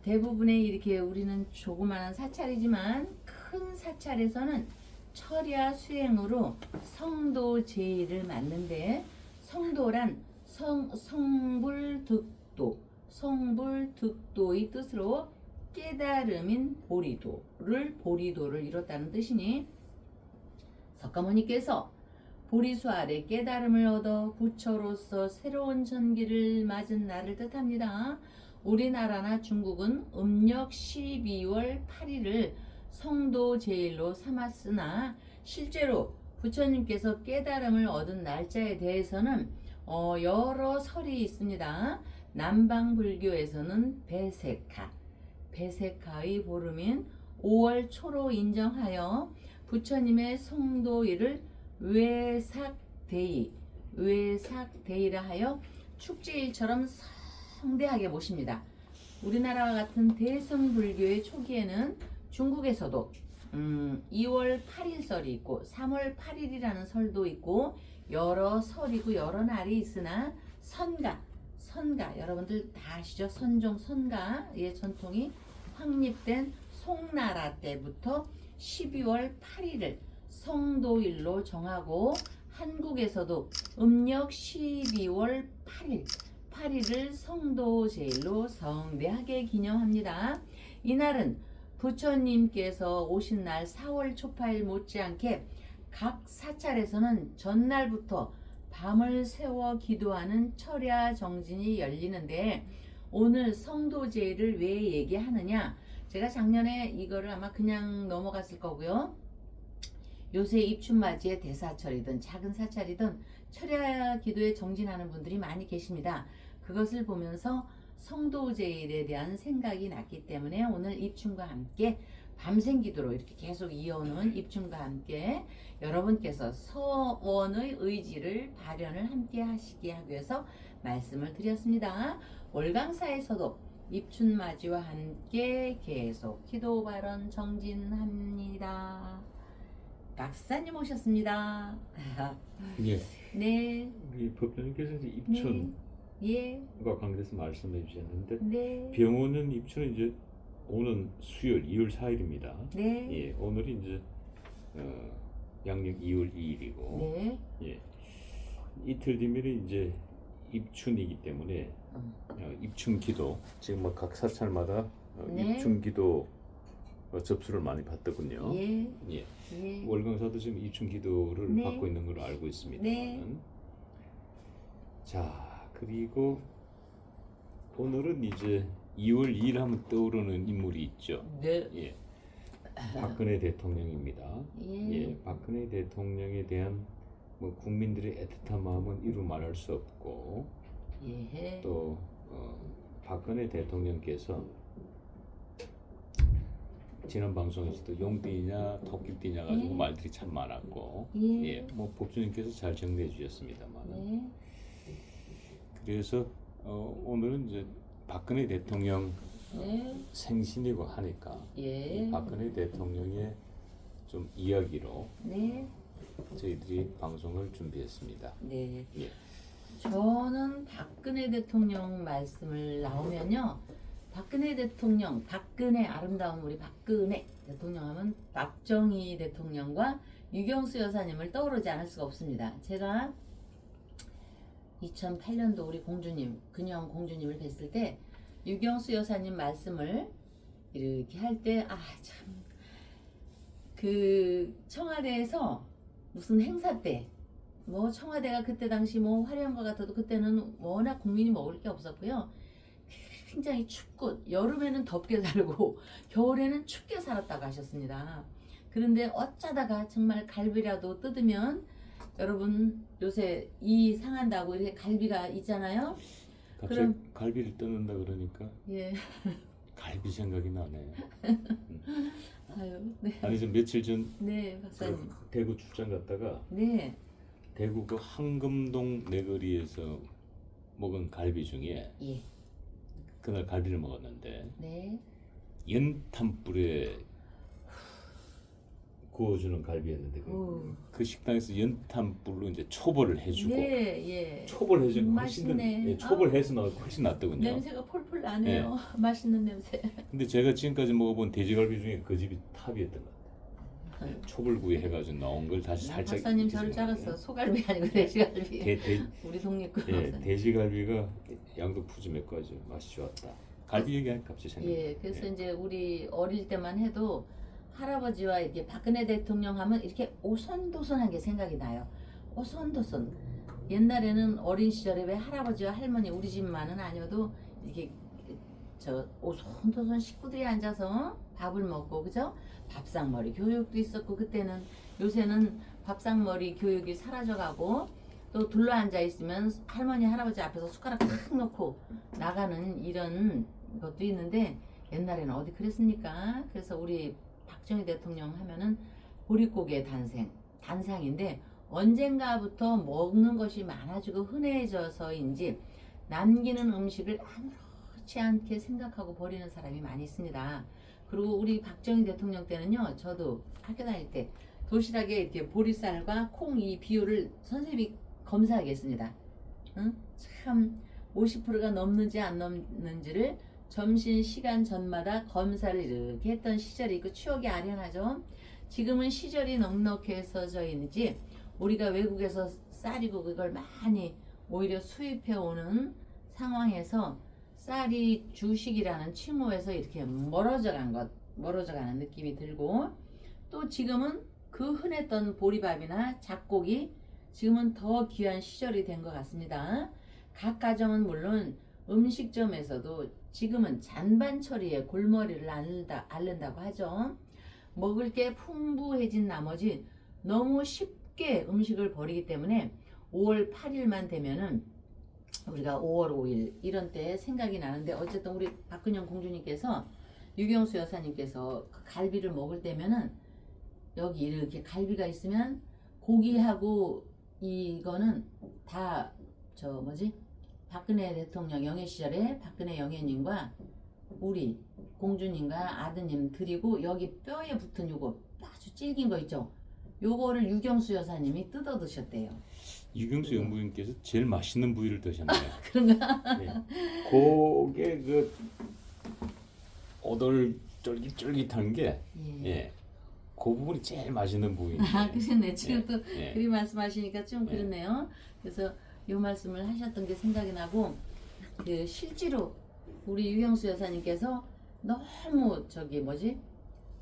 대부분의 이렇게 우리는 조그마한 사찰이지만 큰 사찰에서는 철야 수행으로 성도 제의를 맡는데 성도란 성불득도의 뜻으로 깨달음인 보리도를 이뤘다는 뜻이니 석가모니께서 보리수 아래 깨달음을 얻어 부처로서 새로운 전기를 맞은 날을 뜻합니다. 우리나라나 중국은 음력 12월 8일을 성도 제일로 삼았으나 실제로 부처님께서 깨달음을 얻은 날짜에 대해서는 여러 설이 있습니다. 남방 불교에서는 배색하의 보름인 5월 초로 인정하여 부처님의 성도일을 외삭데이라 하여 축제일처럼 성대하게 모십니다. 우리나라와 같은 대승 불교의 초기에는 중국에서도 2월 8일 설이 있고 3월 8일이라는 설도 있고 여러 설이고 여러 날이 있으나 선가 여러분들 다 아시죠? 선종 선가의 전통이 확립된 송나라 때부터 12월 8일을 성도일로 정하고 한국에서도 음력 12월 8일을 성도제일로 성대하게 기념합니다. 이날은 부처님께서 오신 날 4월 초파일 못지않게 각 사찰에서는 전날부터 밤을 새워 기도하는 철야 정진이 열리는데 오늘 성도제일을 왜 얘기하느냐? 제가 작년에 이거를 아마 그냥 넘어갔을 거고요. 요새 입춘맞이에 대사철이든 작은 사찰이든 철야 기도에 정진하는 분들이 많이 계십니다. 그것을 보면서 성도제일에 대한 생각이 났기 때문에 오늘 입춘과 함께 밤샘 기도로 이렇게 계속 이어오는 입춘과 함께 여러분께서 서원의 의지를 발현을 함께 하시게 하기 위해서 말씀을 드렸습니다. 월강사에서도 입춘맞이와 함께 계속 기도 발언 정진합니다. 박사님 오셨습니다. 예. 네. 우리 법조님께서 이제 입춘과 예. 관계돼서 말씀해 주셨는데 네. 병원은 입춘은 이제 오는 수요일 2월 4일입니다. 네. 예, 오늘이 이제 양력 2월 2일이고 네. 예. 이틀 뒤면은 이제 입춘이기 때문에 입춘 기도 지금 뭐 각 사찰마다 네. 입춘 기도 접수를 많이 받더군요. 예. 예. 예. 월광사도 지금 입춘 기도를 네. 받고 있는 걸로 알고 있습니다. 네. 자, 그리고 오늘은 이제 2월 2일 하면 떠오르는 인물이 있죠. 네. 예. 박근혜 대통령입니다. 예. 예. 박근혜 대통령에 대한 뭐 국민들의 애틋한 마음은 이루 말할 수 없고 예. 또 박근혜 대통령께서 지난 방송에서도 용띠냐 토끼띠냐 가지고 예. 말들이 참 많았고 예. 예, 뭐 법주님께서 잘 정리해 주셨습니다만 네. 그래서 오늘은 이제 박근혜 대통령 네. 생신이고 하니까 예. 이 박근혜 대통령의 좀 이야기로 네. 저희들이 방송을 준비했습니다. 네. 예. 저는 박근혜 대통령 말씀을 나오면요. 박근혜 아름다운 우리 박근혜 대통령 하면 박정희 대통령과 유경수 여사님을 떠오르지 않을 수가 없습니다. 제가 2008년도 우리 공주님, 근영 공주님을 뵀을 때 유경수 여사님 말씀을 이렇게 할 때 참 그 청와대에서 무슨 행사 때 뭐 청와대가 그때 당시 뭐 화려한 것 같아도 그때는 워낙 국민이 먹을 게 없었고요. 굉장히 춥고 여름에는 덥게 살고 겨울에는 춥게 살았다고 하셨습니다. 그런데 어쩌다가 정말 갈비라도 뜯으면 여러분 요새 이 상한다고 이렇게 갈비가 있잖아요. 갑자기 그럼- 갈비를 뜯는다 그러니까 예. 갈비 생각이 나네. 아유, 네. 아니 좀 며칠 전 네, 박사님. 대구 출장 갔다가 네. 대구 그 황금동 내거리에서 먹은 갈비 중에 예. 그날 갈비를 먹었는데 네. 연탄불에 구워주는 갈비였는데 오. 그 식당에서 연탄불로 이제 초벌을 해주고 네, 예. 초벌해주고 훨씬 더 맛있네. 예, 초벌해서 나올 훨씬 낫더군요. 냄새가 폴폴 나네요. 맛있는 냄새. 근데 제가 지금까지 먹어본 돼지갈비 중에 그 집이 탑이었던 것 같아요. 초벌구이 해가지고 나온 걸 다시 살짝. 박사님 저를 드시는 잘랐어. 소갈비 아니고 돼지갈비. 돼, 우리 독립군 예, 박사님. 돼지갈비가 양도 푸짐했고 아주 맛이 좋았다. 갈비 얘기하니까 갑자기 생각나. 예, 그래서 이제 우리 어릴 때만 해도 할아버지와 이렇게 박근혜 대통령 하면 이렇게 오손도손하게 생각이 나요. 오손도손. 옛날에는 어린 시절에 왜 할아버지와 할머니 우리 집만은 아니어도 이렇게 저 오손도손 식구들이 앉아서 밥을 먹고 그죠? 밥상머리 교육도 있었고 그때는 요새는 밥상머리 교육이 사라져가고 또 둘러 앉아 있으면 할머니 할아버지 앞에서 숟가락 탁 놓고 나가는 이런 것도 있는데 옛날에는 어디 그랬습니까? 그래서 우리 박정희 대통령 하면은 보릿고개 단상인데 언젠가부터 먹는 것이 많아지고 흔해져서인지 남기는 음식을 아무렇지 않게 생각하고 버리는 사람이 많이 있습니다. 그리고 우리 박정희 대통령 때는요, 저도 학교 다닐 때 도시락에 이렇게 보리쌀과 콩 이 비율을 선생님이 검사하겠습니다. 응? 참 50%가 넘는지 안 넘는지를 점심 시간 전마다 검사를 이렇게 했던 시절이 있고 추억이 아련하죠. 지금은 시절이 넉넉해서인지 우리가 외국에서 쌀이고 그걸 많이 오히려 수입해 오는 상황에서 쌀이 주식이라는 칭호에서 이렇게 멀어져가는 느낌이 들고 또 지금은 그 흔했던 보리밥이나 잡곡이 지금은 더 귀한 시절이 된 것 같습니다. 각 가정은 물론 음식점에서도 지금은 잔반 처리에 골머리를 앓는다고 하죠. 먹을 게 풍부해진 나머지 너무 쉽게 음식을 버리기 때문에 5월 8일만 되면은 우리가 5월 5일 이런 때 생각이 나는데 어쨌든 우리 박근영 공주님께서 유경수 여사님께서 그 갈비를 먹을 때면은 여기 이렇게 갈비가 있으면 고기하고 이거는 다 박근혜 대통령 영예 시절에 박근혜 영예님과 우리 공주님과 아드님 드리고 여기 뼈에 붙은 요거 아주 질긴 거 있죠. 요거를 유경수 여사님이 뜯어 드셨대요. 유경수 연구님께서 제일 맛있는 부위를 드셨네요. 그런가? 예. 그게 그 오돌 쫄깃쫄깃한 게 예. 예. 그 부분이 제일 맛있는 부위인데. 아, 그랬네. 지금 또 예. 그리 말씀하시니까 좀 그렇네요. 그래서 요 말씀을 하셨던 게 생각이 나고 그 실제로 우리 유경수 여사님께서 너무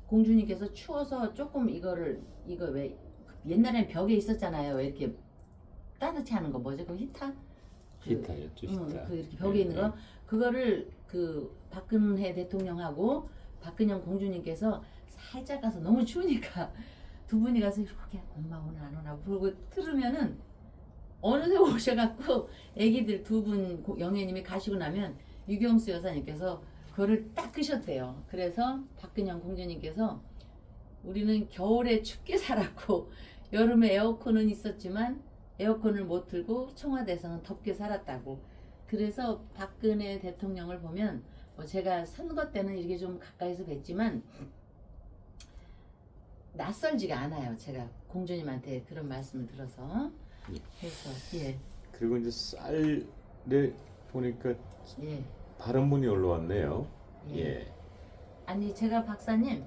공주님께서 추워서 조금 이거 왜 옛날엔 벽에 있었잖아요. 왜 이렇게 따뜻히 하는 거 그 히터? 히타였죠, 히타. 그 이렇게 벽에 있는 거 그거를 그 박근혜 대통령하고 박근영 공주님께서 살짝 가서 너무 추우니까 두 분이 가서 이렇게 엄마 오늘 안 오나 그러고 틀으면은 어느새 오셔갖고 애기들 두 분 영애님이 가시고 나면 유경수 여사님께서 그거를 딱 끄셨대요. 그래서 박근영 공주님께서 우리는 겨울에 춥게 살았고 여름에 에어컨은 있었지만 에어컨을 못 틀고 청와대에서는 덥게 살았다고. 그래서 박근혜 대통령을 보면 제가 선거 때는 이렇게 좀 가까이서 뵀지만 낯설지가 않아요. 제가 공주님한테 그런 말씀을 들어서. 그래서 예. 그리고 이제 쌀에 보니까 예. 발언문이 올라왔네요. 예. 예. 아니 제가 박사님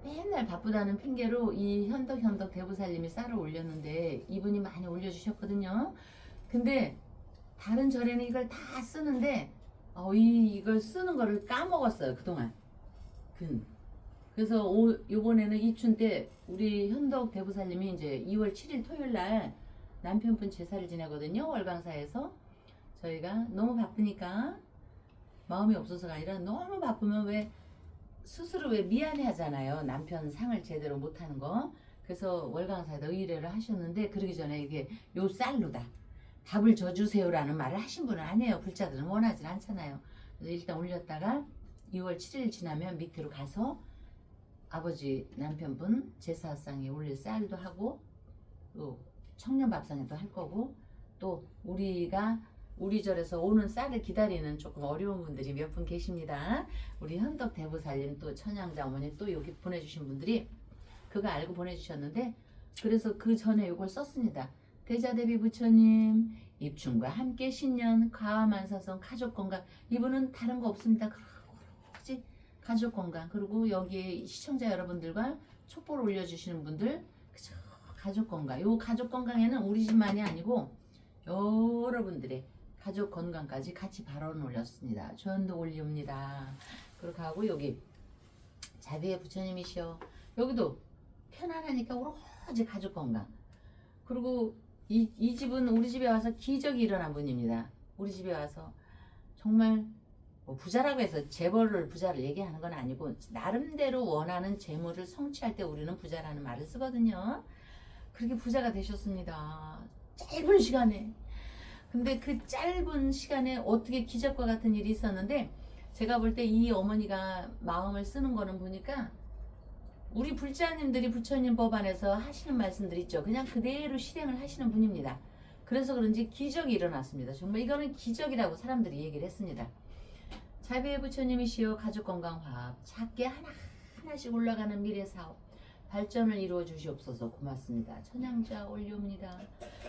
맨날 바쁘다는 핑계로 이 현덕 대부살님이 쌀을 올렸는데 이분이 많이 올려주셨거든요. 근데 다른 절에는 이걸 다 쓰는데 이걸 쓰는 거를 까먹었어요 그동안. 그래서 요번에는 이춘 때 우리 현덕 대부살님이 이제 2월 7일 토요일 날 남편분 제사를 지내거든요. 월광사에서. 저희가 너무 바쁘니까 마음이 없어서가 아니라 너무 바쁘면 왜 스스로 왜 미안해 하잖아요. 남편 상을 제대로 못하는 거. 그래서 월광사에다 의뢰를 하셨는데 그러기 전에 이게 요 쌀로다 밥을 져주세요라는 말을 하신 분은 아니에요. 불자들은 원하진 않잖아요. 그래서 일단 올렸다가 2월 7일 지나면 밑으로 가서 아버지 남편분 제사상에 올릴 쌀도 하고 또 청년밥상에도 할 거고 또 우리 절에서 오는 쌀을 기다리는 조금 어려운 분들이 몇 분 계십니다. 우리 현덕 대부살님 또 천양자 어머니 또 여기 보내주신 분들이 그거 알고 보내주셨는데 그래서 그 전에 이걸 썼습니다. 대자대비 부처님 입춘과 함께 신년 과화만사성 가족건강 이분은 다른 거 없습니다. 그렇지 가족건강 그리고 여기에 시청자 여러분들과 촛불 올려주시는 분들, 그죠? 가족 건강. 요 가족 건강에는 우리 집만이 아니고 여러분들의 가족 건강까지 같이 발언 올렸습니다. 전도 올립니다. 그렇게 하고 여기 자비의 부처님이시여. 여기도 편안하니까 오로지 가족 건강. 그리고 이 집은 우리 집에 와서 기적이 일어난 분입니다. 우리 집에 와서 정말 뭐 부자라고 해서 재벌을 부자를 얘기하는 건 아니고 나름대로 원하는 재물을 성취할 때 우리는 부자라는 말을 쓰거든요. 그렇게 부자가 되셨습니다. 짧은 시간에. 근데 그 짧은 시간에 어떻게 기적과 같은 일이 있었는데 제가 볼 때 이 어머니가 마음을 쓰는 거는 보니까 우리 불자님들이 부처님 법안에서 하시는 말씀들 있죠. 그냥 그대로 실행을 하시는 분입니다. 그래서 그런지 기적이 일어났습니다. 정말 이거는 기적이라고 사람들이 얘기를 했습니다. 자비의 부처님이시여 가족건강화합 작게 하나하나씩 올라가는 미래사업 발전을 이루어 주시옵소서. 고맙습니다. 천양자 올려옵니다.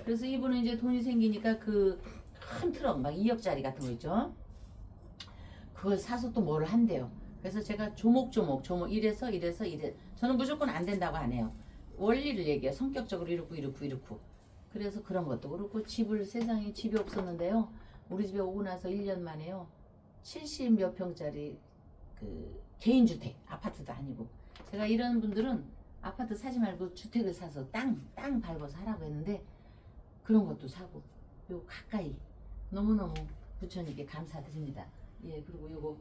그래서 이분은 이제 돈이 생기니까 그 큰 트럭 막 2억짜리 같은 거 있죠. 그걸 사서 또 뭐를 한대요. 그래서 제가 조목조목 이래서 저는 무조건 안 된다고 안 해요. 원리를 얘기해요. 성격적으로 이렇고 그래서 그런 것도 그렇고 집을 세상에 집이 없었는데요. 우리 집에 오고 나서 1년 만에요. 70 몇 평짜리 그 개인주택 아파트도 아니고 제가 이런 분들은 아파트 사지 말고 주택을 사서 땅 밟아서 하라고 했는데 그런 것도 사고 요 가까이 너무너무 부처님께 감사드립니다. 예, 그리고 요거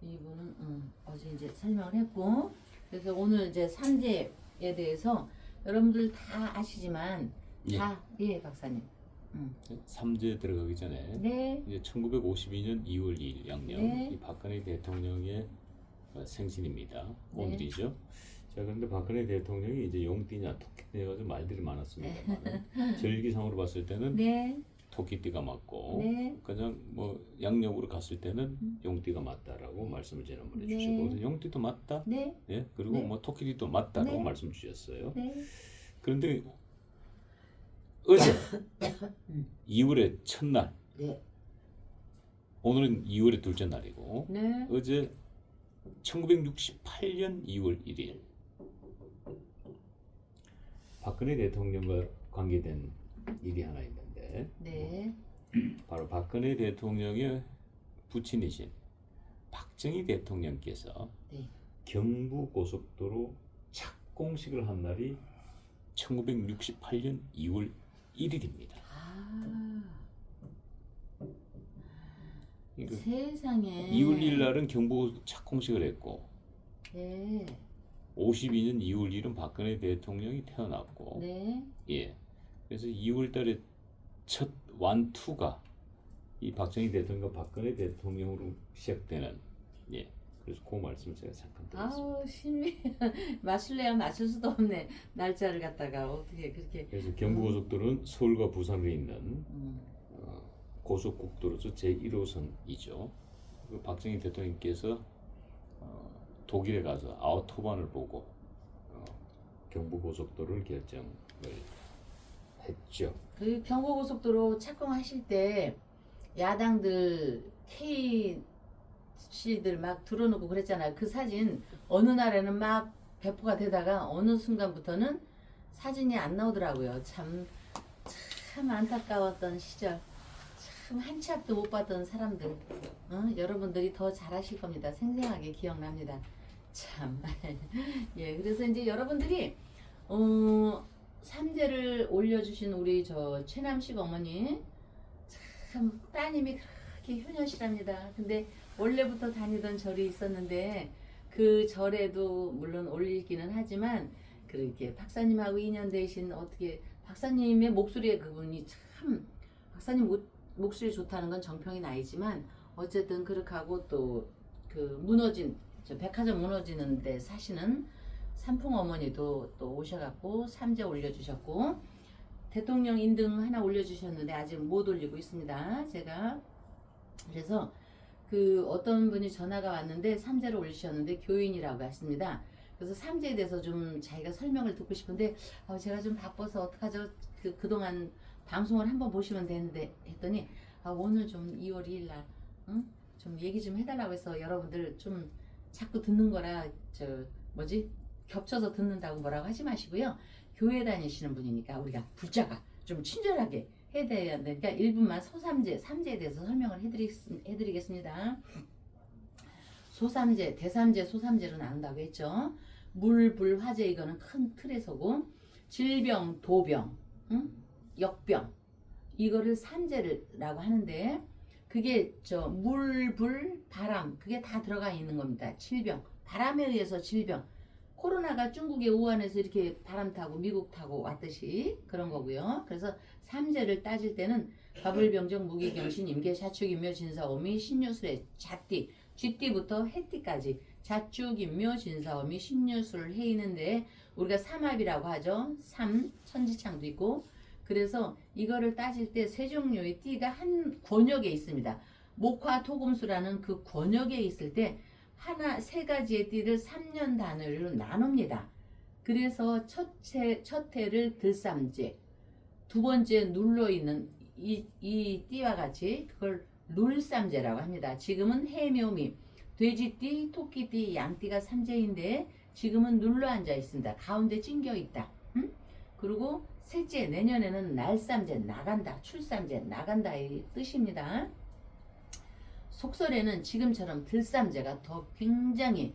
이분은 어제 이제 설명을 했고 그래서 오늘 이제 삼재에 대해서 여러분들 다 아시지만 예 박사님. 삼재 들어가기 전에 네. 이제 1952년 2월 2일 양력 네. 이 박근혜 대통령의 생신입니다. 네. 오늘이죠. 자 그런데 박근혜 대통령이 이제 용띠냐 토끼띠냐 가지고 말들이 많았습니다만 절기상으로 봤을 때는 네. 토끼띠가 맞고 네. 그냥 뭐 양력으로 갔을 때는 용띠가 맞다라고 말씀을 지난번에 네. 주시고 그래서 용띠도 맞다. 네. 예 그리고 네. 뭐 토끼띠도 맞다라고 네. 말씀 주셨어요. 네. 그런데 어제 2월의 첫날 네. 오늘은 2월의 둘째 날이고 네. 어제 1968년 2월 1일 박근혜 대통령과 관계된 일이 하나 있는데 네. 바로 박근혜 대통령의 부친이신 박정희 대통령께서 네. 경부고속도로 착공식을 한 날이 1968년 2월 1일입니다. 아. 세상에. 2월 1일 날은 경부 착공식을 했고 네. 52년 2월 1일은 박근혜 대통령이 태어났고 네. 예. 그래서 2월 달에 첫 완투가 이 박정희 대통령과 박근혜 대통령으로 시작되는 예. 그래서 그 말씀을 제가 잠깐 드렸습니다. 아우 신비 맞출래야 맞출 수도 없네. 날짜를 갖다가 어떻게 그렇게. 그래서 경부고속도로는 서울과 부산에 있는 음. 고속국도로서 제1호선이죠. 그 박정희 대통령께서 독일에 가서 아우토반을 보고 경부고속도로를 결정을 했죠. 그 경부고속도로 착공하실 때 야당들 K 씨들 막 들어놓고 그랬잖아요. 그 사진 어느 날에는 막 배포가 되다가 어느 순간부터는 사진이 안 나오더라고요. 참 안타까웠던 시절. 참 한 치 앞도 못 봤던 사람들. 여러분들이 더 잘하실 겁니다. 생생하게 기억납니다. 참. 예, 그래서 이제 여러분들이 삼재를 올려주신 우리 저 최남식 어머니 참 따님이 그렇게 효녀시랍니다. 근데 원래부터 다니던 절이 있었는데 그 절에도 물론 올리기는 하지만 그렇게 박사님하고 인연되신 어떻게 박사님의 목소리에 그분이 참 박사님 목소리 좋다는 건 정평이 나이지만 어쨌든 그렇게 하고 또 그 무너진 저 백화점 무너지는 데 사시는 삼풍 어머니도 또 오셔갖고 삼재 올려주셨고 대통령 인등 하나 올려주셨는데 아직 못 올리고 있습니다. 제가 그래서 그 어떤 분이 전화가 왔는데 삼재를 올리셨는데 교인이라고 했습니다. 그래서 삼재에 대해서 좀 자기가 설명을 듣고 싶은데 제가 좀 바빠서 어떡하죠? 그동안 방송을 한번 보시면 되는데 했더니 오늘 좀 2월 2일 날 좀 얘기 좀 해달라고 해서 여러분들 좀 자꾸 듣는 거라 저 뭐지? 겹쳐서 듣는다고 뭐라고 하지 마시고요. 교회 다니시는 분이니까 우리가 불자가 좀 친절하게 해야 되니까 1분만 소삼재, 삼재에 대해서 설명을 해드리겠습니다. 소삼재, 대삼재, 소삼재로 나눈다고 했죠. 물, 불, 화재 이거는 큰 틀에서고 질병, 도병, 역병 이거를 삼재라고 하는데 그게 저 물, 불, 바람 그게 다 들어가 있는 겁니다. 질병, 바람에 의해서 질병 코로나가 중국의 우한에서 이렇게 바람 타고 미국 타고 왔듯이 그런 거고요. 그래서 삼재를 따질 때는 가불병정, 무기경신, 임계, 자축인묘, 진사오미, 신유술의 자띠, 쥐띠부터 해띠까지 자축인묘, 진사오미, 신유술을 해 있는데 우리가 삼합이라고 하죠. 삼, 천지창도 있고 그래서 이거를 따질 때 세 종류의 띠가 한 권역에 있습니다. 목화, 토금수라는 그 권역에 있을 때 세 가지의 띠를 3년 단위로 나눕니다. 그래서 첫 해를 들삼재, 두 번째 눌러있는 이 띠와 같이 그걸 룰삼재라고 합니다. 지금은 해묘미, 돼지띠, 토끼띠, 양띠가 삼재인데 지금은 눌러 앉아 있습니다. 가운데 찡겨 있다. 그리고 셋째, 내년에는 날삼재, 나간다, 출삼재, 나간다 이 뜻입니다. 속설에는 지금처럼 들삼재가 더 굉장히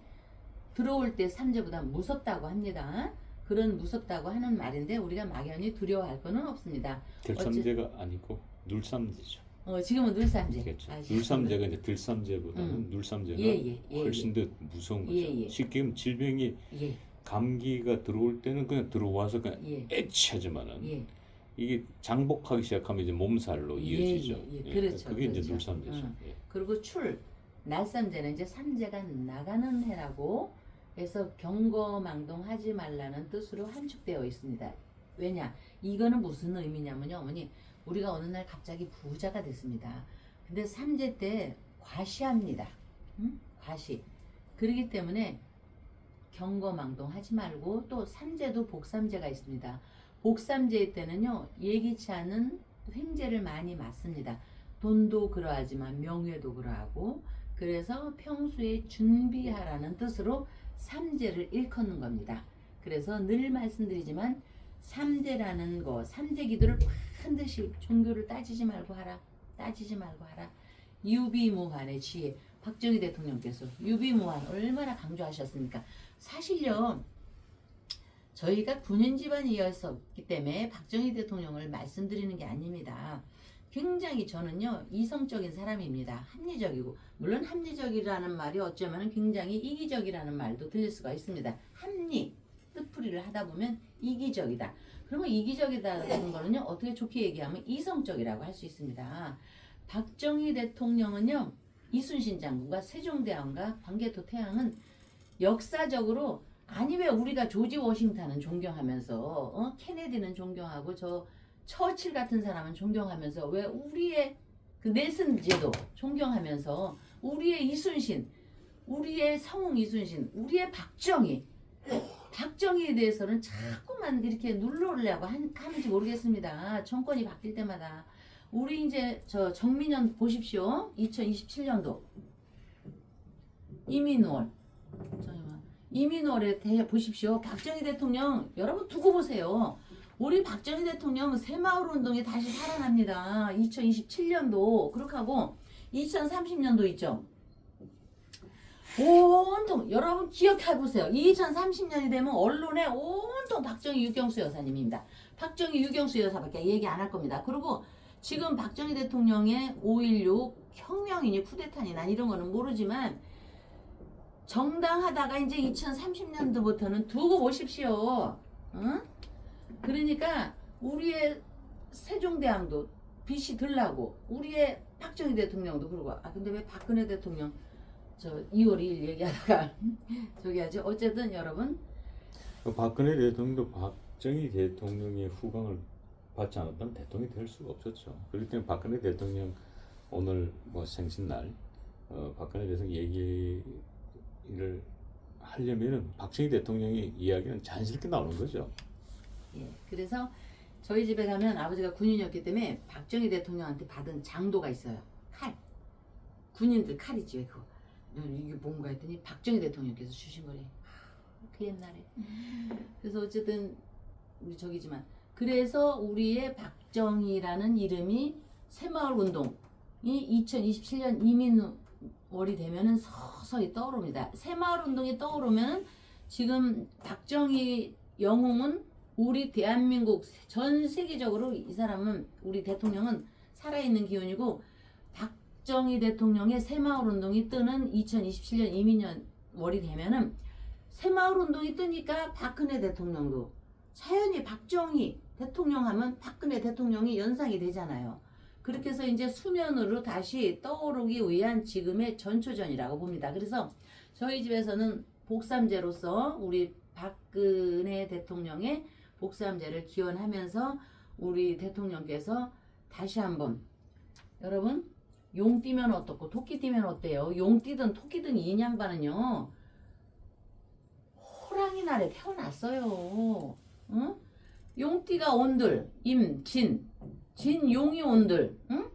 들어올 때 삼재보다 무섭다고 합니다. 그런 무섭다고 하는 말인데 우리가 막연히 두려워할 거는 없습니다. 들삼재가 아니고 눌삼재죠. 지금은 눌삼재. 그렇죠. 눌삼재가 이제 들삼재보다는 눌삼재가 훨씬 더 무서운 거죠. 쉽게 얘기하면 질병이 감기가 들어올 때는 그냥 들어와서 그냥 애취하지만은 이게 장복하기 시작하면 이제 몸살로 이어지죠. 그렇죠. 그게 이제 눌삼재죠. 그리고 날삼재는 이제 삼재가 나가는 해라고 해서 경거망동하지 말라는 뜻으로 함축되어 있습니다. 왜냐? 이거는 무슨 의미냐면요, 어머니 우리가 어느 날 갑자기 부자가 됐습니다. 근데 삼재 때 과시합니다. 과시. 그렇기 때문에 경거망동하지 말고 또 삼재도 복삼재가 있습니다. 복삼재일 때는요 예기치 않은 횡재를 많이 맞습니다. 돈도 그러하지만 명예도 그러하고 그래서 평소에 준비하라는 뜻으로 삼재를 일컫는 겁니다. 그래서 늘 말씀드리지만 삼재라는 거 삼재 기도를 반드시 종교를 따지지 말고 하라. 따지지 말고 하라. 유비무환의 지혜 박정희 대통령께서 유비무환 얼마나 강조하셨습니까? 사실요 저희가 군인 집안이었기 때문에 박정희 대통령을 말씀드리는 게 아닙니다. 굉장히 저는요 이성적인 사람입니다. 합리적이고 물론 합리적이라는 말이 어쩌면 굉장히 이기적이라는 말도 들릴 수가 있습니다. 합리 뜻풀이를 하다 보면 이기적이다. 그러면 이기적이다는 거는요 어떻게 좋게 얘기하면 이성적이라고 할 수 있습니다. 박정희 대통령은요 이순신 장군과 세종대왕과 광개토 태왕은 역사적으로 아니 왜 우리가 조지 워싱턴은 존경하면서 케네디는 존경하고 저 처칠 같은 사람은 존경하면서 왜 우리의 그 넬슨 제도 존경하면서 우리의 이순신, 우리의 성웅 이순신, 우리의 박정희에 대해서는 자꾸만 이렇게 눌러오려고 하는지 모르겠습니다. 정권이 바뀔 때마다 우리 이제 저 정민현 보십시오. 2027년도 이민월에 대해 보십시오. 박정희 대통령 여러분 두고 보세요. 우리 박정희 대통령 새마을운동이 다시 살아납니다. 2027년도 그렇게 하고 2030년도 있죠. 온통 여러분 기억해보세요. 2030년이 되면 언론에 온통 박정희 유경수 여사님입니다. 박정희 유경수 여사밖에 얘기 안 할 겁니다. 그리고 지금 박정희 대통령의 5.16 혁명이니 쿠데타니 난 이런 거는 모르지만 정당하다가 이제 2030년도부터는 두고 보십시오. 응? 그러니까 우리의 세종대왕도 빛이 들라고 우리의 박정희 대통령도 그러고 근데 왜 박근혜 대통령 저 2월 2일 얘기하다가 저기 하죠. 어쨌든 여러분 박근혜 대통령도 박정희 대통령의 후광을 받지 않았다면 대통령이 될 수가 없었죠. 그렇기 때문에 박근혜 대통령 오늘 뭐 생신날 박근혜 대통령 얘기를 하려면은 박정희 대통령의 이야기는 자연스럽게 나오는 거죠. 예, 그래서 저희 집에 가면 아버지가 군인이었기 때문에 박정희 대통령한테 받은 장도가 있어요. 칼. 군인들 칼이지 왜 그거. 이게 뭔가 했더니 박정희 대통령께서 주신 거래. 그 옛날에. 그래서 어쨌든 우리 저기지만 그래서 우리의 박정희라는 이름이 새마을 운동이 2027년 이민월이 되면은 서서히 떠오릅니다. 새마을 운동이 떠오르면 지금 박정희 영웅은 우리 대한민국 전 세계적으로 이 사람은 우리 대통령은 살아있는 기운이고 박정희 대통령의 새마을 운동이 뜨는 2027년 이민월이 되면은 새마을 운동이 뜨니까 박근혜 대통령도 자연히 박정희 대통령 하면 박근혜 대통령이 연상이 되잖아요. 그렇게 해서 이제 수면으로 다시 떠오르기 위한 지금의 전초전이라고 봅니다. 그래서 저희 집에서는 복삼제로서 우리 박근혜 대통령의 복삼제를 기원하면서 우리 대통령께서 다시 한번 여러분 용 뛰면 어떻고 토끼 뛰면 어때요? 용 뛰든 토끼든 이 양반은요 호랑이 날에 태어났어요. 응? 용띠가 온들 진 용이 온들 응?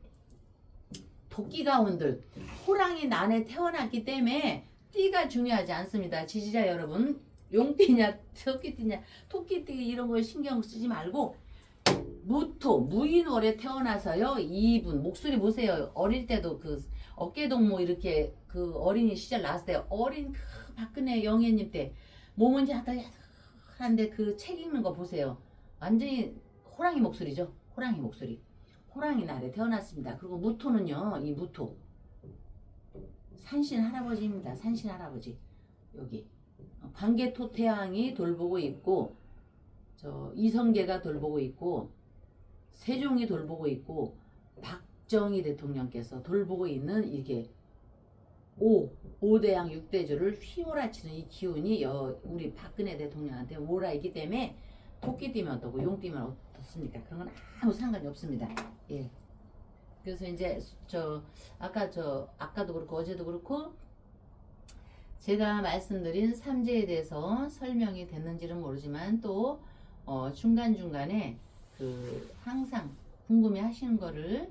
토끼가 온들 호랑이 난에 태어났기 때문에 띠가 중요하지 않습니다. 지지자 여러분 용띠냐 토끼띠냐 토끼띠 이런 걸 신경 쓰지 말고 무인월에 태어나서요 이분 목소리 보세요. 어릴 때도 그 어깨동무 이렇게 그 어린이 시절 나왔을 때 어린 그 박근혜 영예님 때 몸은 야들야들한데 그 책 읽는 거 보세요. 완전히 호랑이 목소리죠. 호랑이 목소리. 호랑이 날에 태어났습니다. 그리고 무토는요. 이 무토. 산신 할아버지입니다. 산신 할아버지. 여기. 반개토 태양이 돌보고 있고 저 이성계가 돌보고 있고 세종이 돌보고 있고 박정희 대통령께서 돌보고 있는 이게 오대양 6대주를 휘몰아치는 이 기운이 우리 박근혜 대통령한테 몰아있기 때문에 토끼 뛰면 어떻고 용 뛰면 어떻습니까? 그런 건 아무 상관이 없습니다. 예. 그래서 이제 아까도 그렇고 어제도 그렇고 제가 말씀드린 삼재에 대해서 설명이 됐는지는 모르지만 또 중간중간에 그 항상 궁금해 하시는 거를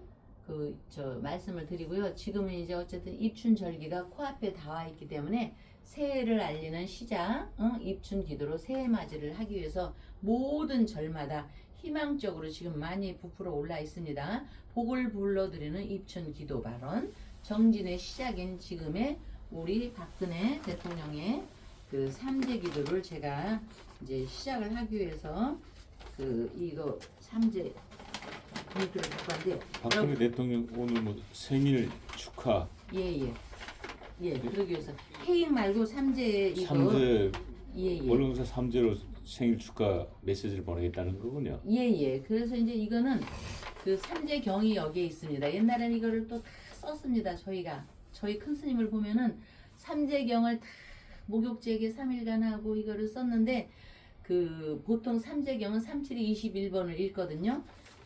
말씀을 드리고요. 지금은 이제 어쨌든 입춘절기가 코앞에 다 와 있기 때문에 새해를 알리는 시작, 입춘 기도로 새해 맞이를 하기 위해서 모든 절마다 희망적으로 지금 많이 부풀어 올라 있습니다. 복을 불러드리는 입춘 기도 발언, 정진의 시작인 지금의 우리 박근혜 대통령의 그 삼재 기도를 제가 이제 시작을 하기 위해서 이거 삼재 분위기를 갖고 왔는데 박근혜 대통령 오늘 뭐 생일 축하. 예. 그러기 위해서 케이크 말고 삼재 이거 삼재 예. 원룸사 삼재로 생일 축하 메시지를 보내겠다는 거군요. 예. 그래서 이제 이거는 그 삼재경이 여기에 있습니다. 옛날에는 이거를 또 다 썼습니다. 저희 큰 스님을 보면은 삼재경을 다 목욕제게 3일간 하고 이거를 썼는데 그 보통 삼재경은 37이 21번을 읽거든요.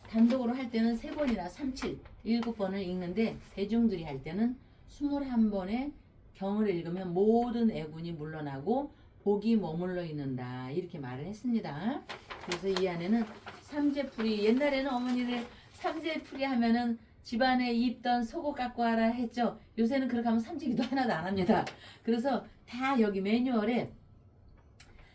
단독으로 할 때는 3번이나 37, 7번을 읽는데 대중들이 할 때는 21번의 경을 읽으면 모든 애군이 물러나고 복이 머물러 있는다 이렇게 말을 했습니다. 그래서 이 안에는 삼재풀이 옛날에는 어머니들 삼재풀이 하면은 집안에 입던 속옷 갖고 와라 했죠. 요새는 그렇게 하면 삼재기도 하나도 안 합니다. 그래서 다 여기 매뉴얼에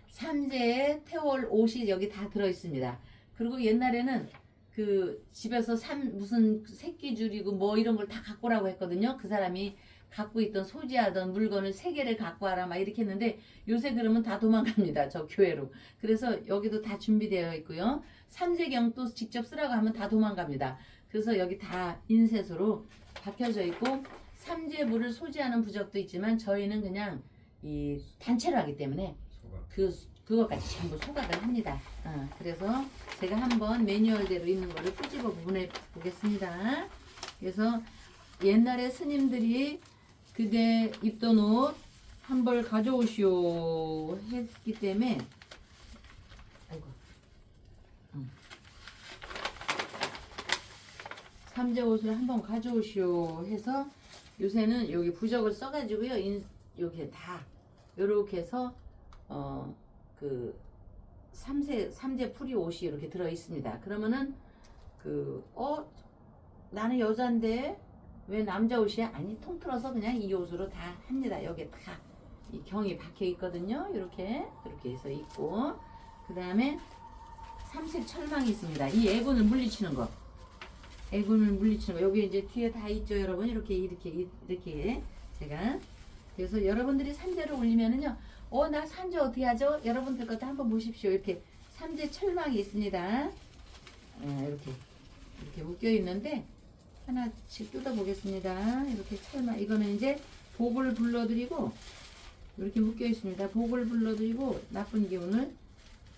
삼재의 태월 옷이 여기 다 들어 있습니다. 그리고 옛날에는 그 집에서 무슨 새끼줄이고 뭐 이런 걸 다 갖고 오라고 했거든요. 그 사람이 갖고 있던 소지하던 물건을 3개를 갖고 와라 막 이렇게 했는데 요새 그러면 다 도망갑니다. 저 교회로. 그래서 여기도 다 준비되어 있고요. 삼재경도 직접 쓰라고 하면 다 도망갑니다. 그래서 여기 다 인쇄소로 박혀져 있고 삼재부를 소지하는 부적도 있지만 저희는 그냥 이 단체로 하기 때문에 그것까지 전부 소각을 합니다. 그래서 제가 한번 매뉴얼대로 있는 거를 끄집어 보내 보겠습니다. 그래서 옛날에 스님들이 그대 입던 옷 한 벌 가져오시오 했기 때문에 삼재 옷을 한번 가져오시오 해서 요새는 여기 부적을 써가지고요. 여기 다 이렇게 해서 그 삼재 풀이 옷이 이렇게 들어 있습니다. 그러면은 나는 여잔데 왜 남자 옷이야? 아니 통틀어서 그냥 이 옷으로 다 합니다. 여기 다 이 경이 박혀 있거든요. 이렇게 해서 있고, 그 다음에 삼색 철망이 있습니다. 이 애군을 물리치는 거. 여기 이제 뒤에 다 있죠, 여러분. 이렇게 제가. 그래서 여러분들이 삼재를 올리면은요, 나 삼재 어떻게 하죠? 여러분들 것도 한번 보십시오. 이렇게 삼재 철망이 있습니다. 이렇게 묶여 있는데 하나씩 뜯어 보겠습니다. 이렇게 철망, 이거는 이제 복을 불러드리고, 이렇게 묶여 있습니다. 복을 불러드리고 나쁜 기운을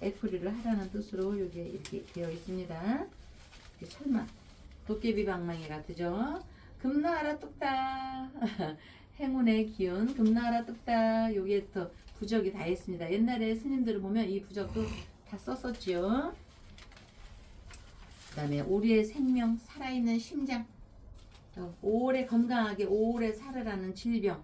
애풀이를 하라는 뜻으로 이게 이렇게 되어 있습니다. 이렇게 철망, 도깨비 방망이 같으죠? 금나라 뚝딱 행운의 기운, 금나라 뚝딱. 요게 또 부적이 다 있습니다. 옛날에 스님들을 보면 이 부적도 다 썼었지요. 그 다음에 우리의 생명, 살아있는 심장, 오래 건강하게 오래 살아라는 질병,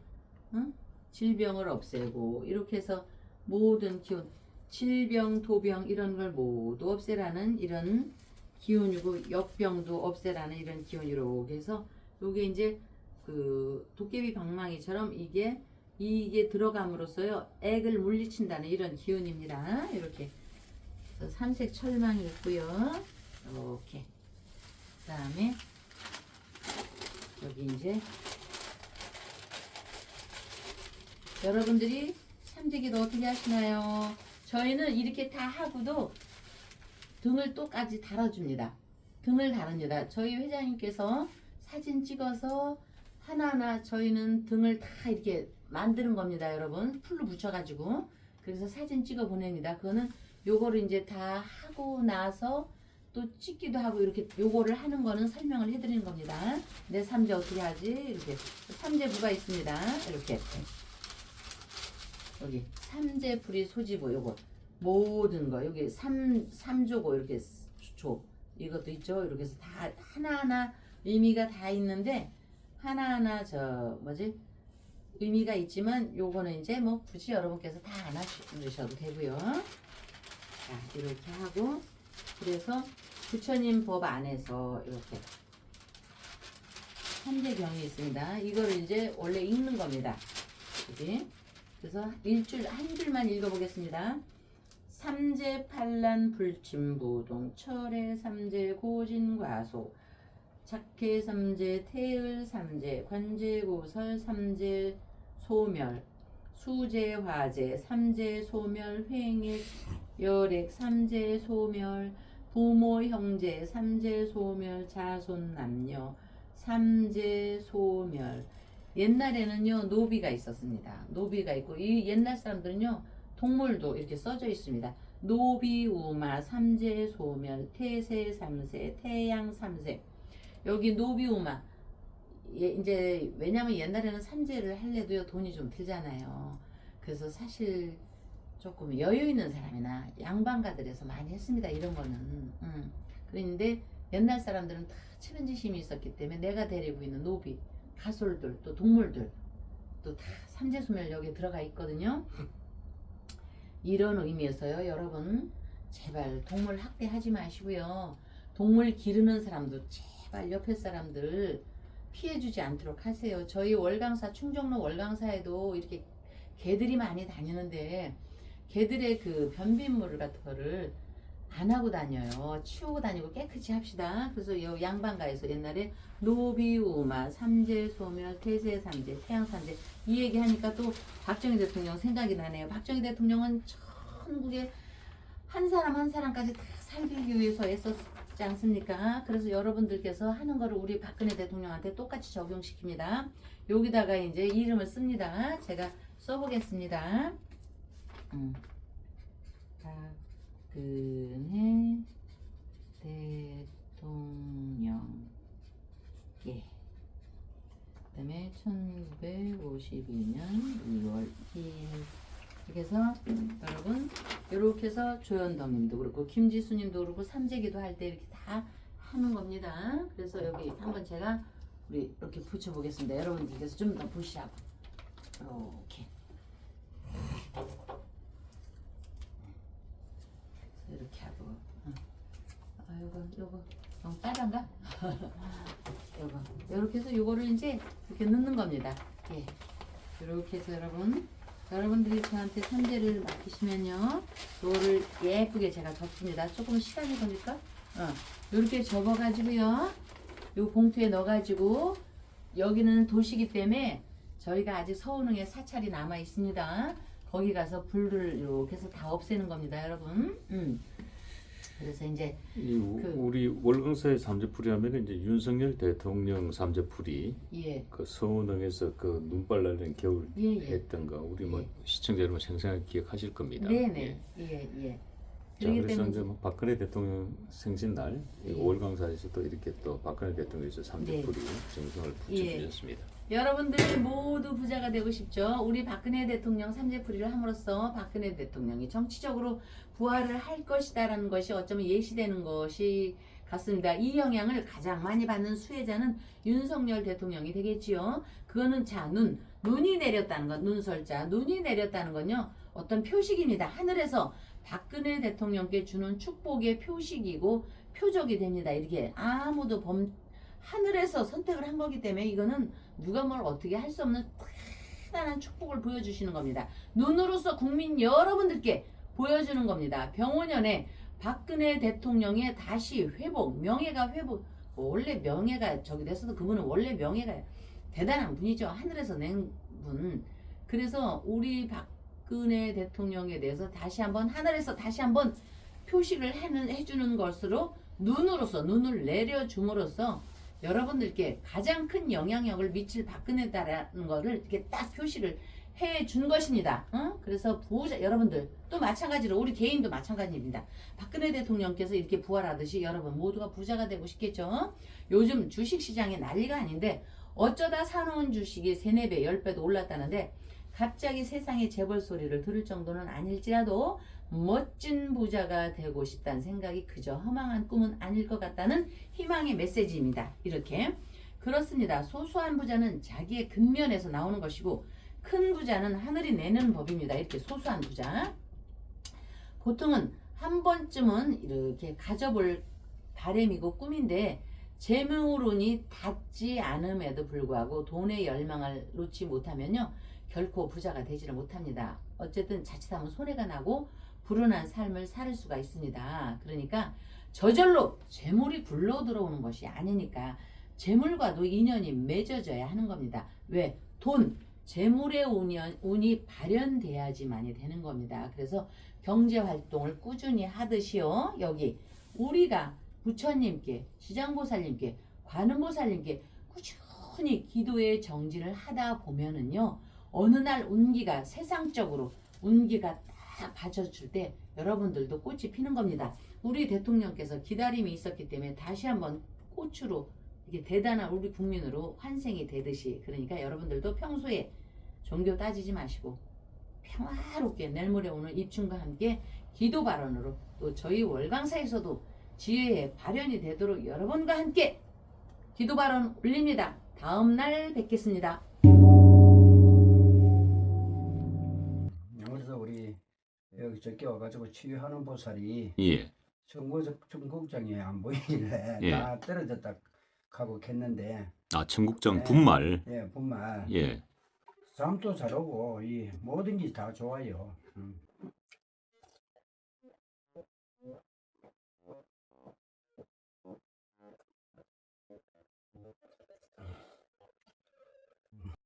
질병을 없애고, 이렇게 해서 모든 기운, 질병, 도병 이런 걸 모두 없애라는 이런 기운이고, 역병도 없애라는 이런 기운이라고 해서 요게 이제 그 도깨비 방망이처럼 이게 들어감으로써요 액을 물리친다는 이런 기운입니다. 이렇게 삼색 철망이 있고요. 이렇게 그 다음에 여기 이제 여러분들이 삼재기도 어떻게 하시나요? 저희는 이렇게 다 하고도 등을 또까지 달아줍니다. 등을 다릅니다. 저희 회장님께서 사진 찍어서 하나하나 저희는 등을 다 이렇게 만드는 겁니다, 여러분. 풀로 붙여가지고. 그래서 사진 찍어 보냅니다. 그거는 요거를 이제 다 하고 나서 또 찍기도 하고, 이렇게 요거를 하는 거는 설명을 해드리는 겁니다. 내 삼재 어떻게 하지? 이렇게 삼재부가 있습니다. 이렇게 여기 삼재풀이 소지부, 요거 모든 거 여기 삼조고, 이렇게 조 이것도 있죠. 이렇게 해서 다 하나하나 의미가 다 있는데, 하나하나 의미가 있지만 요거는 이제 뭐 굳이 여러분께서 다 안 하셔도 되고요. 자, 이렇게 하고, 그래서 부처님 법 안에서 이렇게 삼재경이 있습니다. 이거를 이제 원래 읽는 겁니다. 여기. 그래서 한 줄만 읽어보겠습니다. 삼재 팔란 불침부동 철의 삼재 고진과소 작해 삼재 태을 삼재 관제고설 삼재 소멸 수재 화재 삼재 소멸 횡액 열액 삼재 소멸 부모 형제 삼재 소멸 자손 남녀 삼재 소멸. 옛날에는요 노비가 있었습니다. 노비가 있고, 이 옛날 사람들은요 동물도 이렇게 써져 있습니다. 노비 우마 삼재 소멸 태세 삼세 태양 삼세. 여기 노비 우마, 이제 왜냐면 옛날에는 삼재를 할래도요 돈이 좀 들잖아요. 그래서 사실 조금 여유 있는 사람이나 양반가들에서 많이 했습니다, 이런 거는. 그런데 옛날 사람들은 다 치면지심이 있었기 때문에 내가 데리고 있는 노비, 가솔들, 또 동물들 또 다 삼재소멸 여기에 들어가 있거든요. 이런 의미에서요, 여러분 제발 동물 학대하지 마시고요. 동물 기르는 사람도 제발 옆에 사람들 피해주지 않도록 하세요. 저희 월강사, 충정로 월강사에도 이렇게 개들이 많이 다니는데, 개들의 그 변빈물 같은 거를 안 하고 다녀요. 치우고 다니고 깨끗이 합시다. 그래서 요 양반가에서 옛날에 노비우마 삼재 소멸 태세 삼재 태양 삼재 이 얘기 하니까 또 박정희 대통령 생각이 나네요. 박정희 대통령은 전국에 한 사람 한 사람까지 다 살리기 위해서 애썼지 않습니까? 그래서 여러분들께서 하는 거를 우리 박근혜 대통령한테 똑같이 적용시킵니다. 여기다가 이제 이름을 씁니다. 제가 써보겠습니다. 박근혜 대통령, 예. 그 다음에 1952년 2월 2일. 이렇게 해서 여러분 이렇게 해서 조현덕님도 그렇고 김지수님도 그렇고 삼재기도 할 때 이렇게 다 하는 겁니다. 그래서 여기 한번 제가 우리 이렇게 붙여보겠습니다. 여러분들께서 좀 더 보시라고. 이렇게 이렇게 하고. 요거 너무 빨간가? 요거 이렇게 해서 요거를 이제 이렇게 넣는 겁니다. 예. 이렇게 해서 여러분 여러분들이 저한테 삼재를 맡기시면요, 이거를 예쁘게 제가 접습니다. 조금 시간이 걸릴까? 이렇게 접어가지고요, 요 봉투에 넣어가지고, 여기는 도시기 때문에 저희가 아직 서운흥에 사찰이 남아 있습니다. 거기 가서 불을 이렇게 해서 다 없애는 겁니다, 여러분. 그래서 이제 우리 월광사의 삼재풀이 하면 이제 윤석열 대통령 삼재풀이 예. 그 서운흥에서 그 눈발 날리는 겨울 예. 했던 거 우리 뭐 예. 시청자 여러분 생생하게 기억하실 겁니다. 네네. 예. 자, 그렇기 그래서 때문에 이제 뭐 박근혜 대통령 생신날 예. 월광사에서 또 이렇게 또 박근혜 대통령에서 삼재풀이 정성을 붙여주셨습니다. 여러분들이 모두 부자가 되고 싶죠. 우리 박근혜 대통령 삼재풀이를 함으로써 박근혜 대통령이 정치적으로 부활을 할 것이다라는 것이 어쩌면 예시되는 것이 같습니다. 이 영향을 가장 많이 받는 수혜자는 윤석열 대통령이 되겠지요. 그거는 자, 눈이 내렸다는 것, 눈설자, 눈이 내렸다는 건요, 어떤 표식입니다. 하늘에서 박근혜 대통령께 주는 축복의 표식이고 표적이 됩니다. 이렇게 아무도 하늘에서 선택을 한 거기 때문에 이거는 누가 뭘 어떻게 할 수 없는 크다란 축복을 보여주시는 겁니다. 눈으로서 국민 여러분들께 보여주는 겁니다. 병원연에 박근혜 대통령의 다시 회복, 명예가 회복, 원래 명예가 저기 됐어도 그분은 원래 명예가 대단한 분이죠. 하늘에서 낸 분. 그래서 우리 박근혜 대통령에 대해서 다시 한번 하늘에서 다시 한번 표식을 해주는 것으로 눈으로서 눈을 내려줌으로써 여러분들께 가장 큰 영향력을 미칠 박근혜다라는 거를 이렇게 딱 표시를 해 준 것입니다. 그래서 부자 여러분들 또 마찬가지로 우리 개인도 마찬가지입니다. 박근혜 대통령께서 이렇게 부활하듯이 여러분 모두가 부자가 되고 싶겠죠. 요즘 주식시장이 난리가 아닌데 어쩌다 사놓은 주식이 3, 4배, 10배도 올랐다는데 갑자기 세상의 재벌 소리를 들을 정도는 아닐지라도 멋진 부자가 되고 싶다는 생각이 그저 허망한 꿈은 아닐 것 같다는 희망의 메시지입니다. 이렇게 그렇습니다. 소소한 부자는 자기의 근면에서 나오는 것이고 큰 부자는 하늘이 내는 법입니다. 이렇게 소소한 부자. 보통은 한 번쯤은 이렇게 가져볼 바람이고 꿈인데 재물운이 닿지 않음에도 불구하고 돈의 열망을 놓지 못하면요, 결코 부자가 되지를 못합니다. 어쨌든 자칫하면 손해가 나고 불운한 삶을 살 수가 있습니다. 그러니까 저절로 재물이 굴러 들어오는 것이 아니니까 재물과도 인연이 맺어져야 하는 겁니다. 왜? 돈, 재물의 운이 발현돼야지만이 되는 겁니다. 그래서 경제활동을 꾸준히 하듯이요, 여기 우리가 부처님께, 시장보살님께, 관음보살님께 꾸준히 기도의 정진을 하다 보면은요, 어느 날 운기가 세상적으로 운기가 딱 받쳐줄 때 여러분들도 꽃이 피는 겁니다. 우리 대통령께서 기다림이 있었기 때문에 다시 한번 꽃으로 이게 대단한 우리 국민으로 환생이 되듯이, 그러니까 여러분들도 평소에 종교 따지지 마시고 평화롭게 내일 모레 오는 입춘과 함께 기도 발언으로 또 저희 월광사에서도 지혜의 발현이 되도록 여러분과 함께 기도 발언 올립니다. 다음 날 뵙겠습니다. 그래서 우리 여기 저기 와가지고 치유하는 보살이 예. 청국장이 안 보이길래 예. 다 떨어졌다 하고 했는데, 아, 청국장 네. 분말. 예, 분말 예. 잠도 잘 오고 이 모든 게 다 좋아요.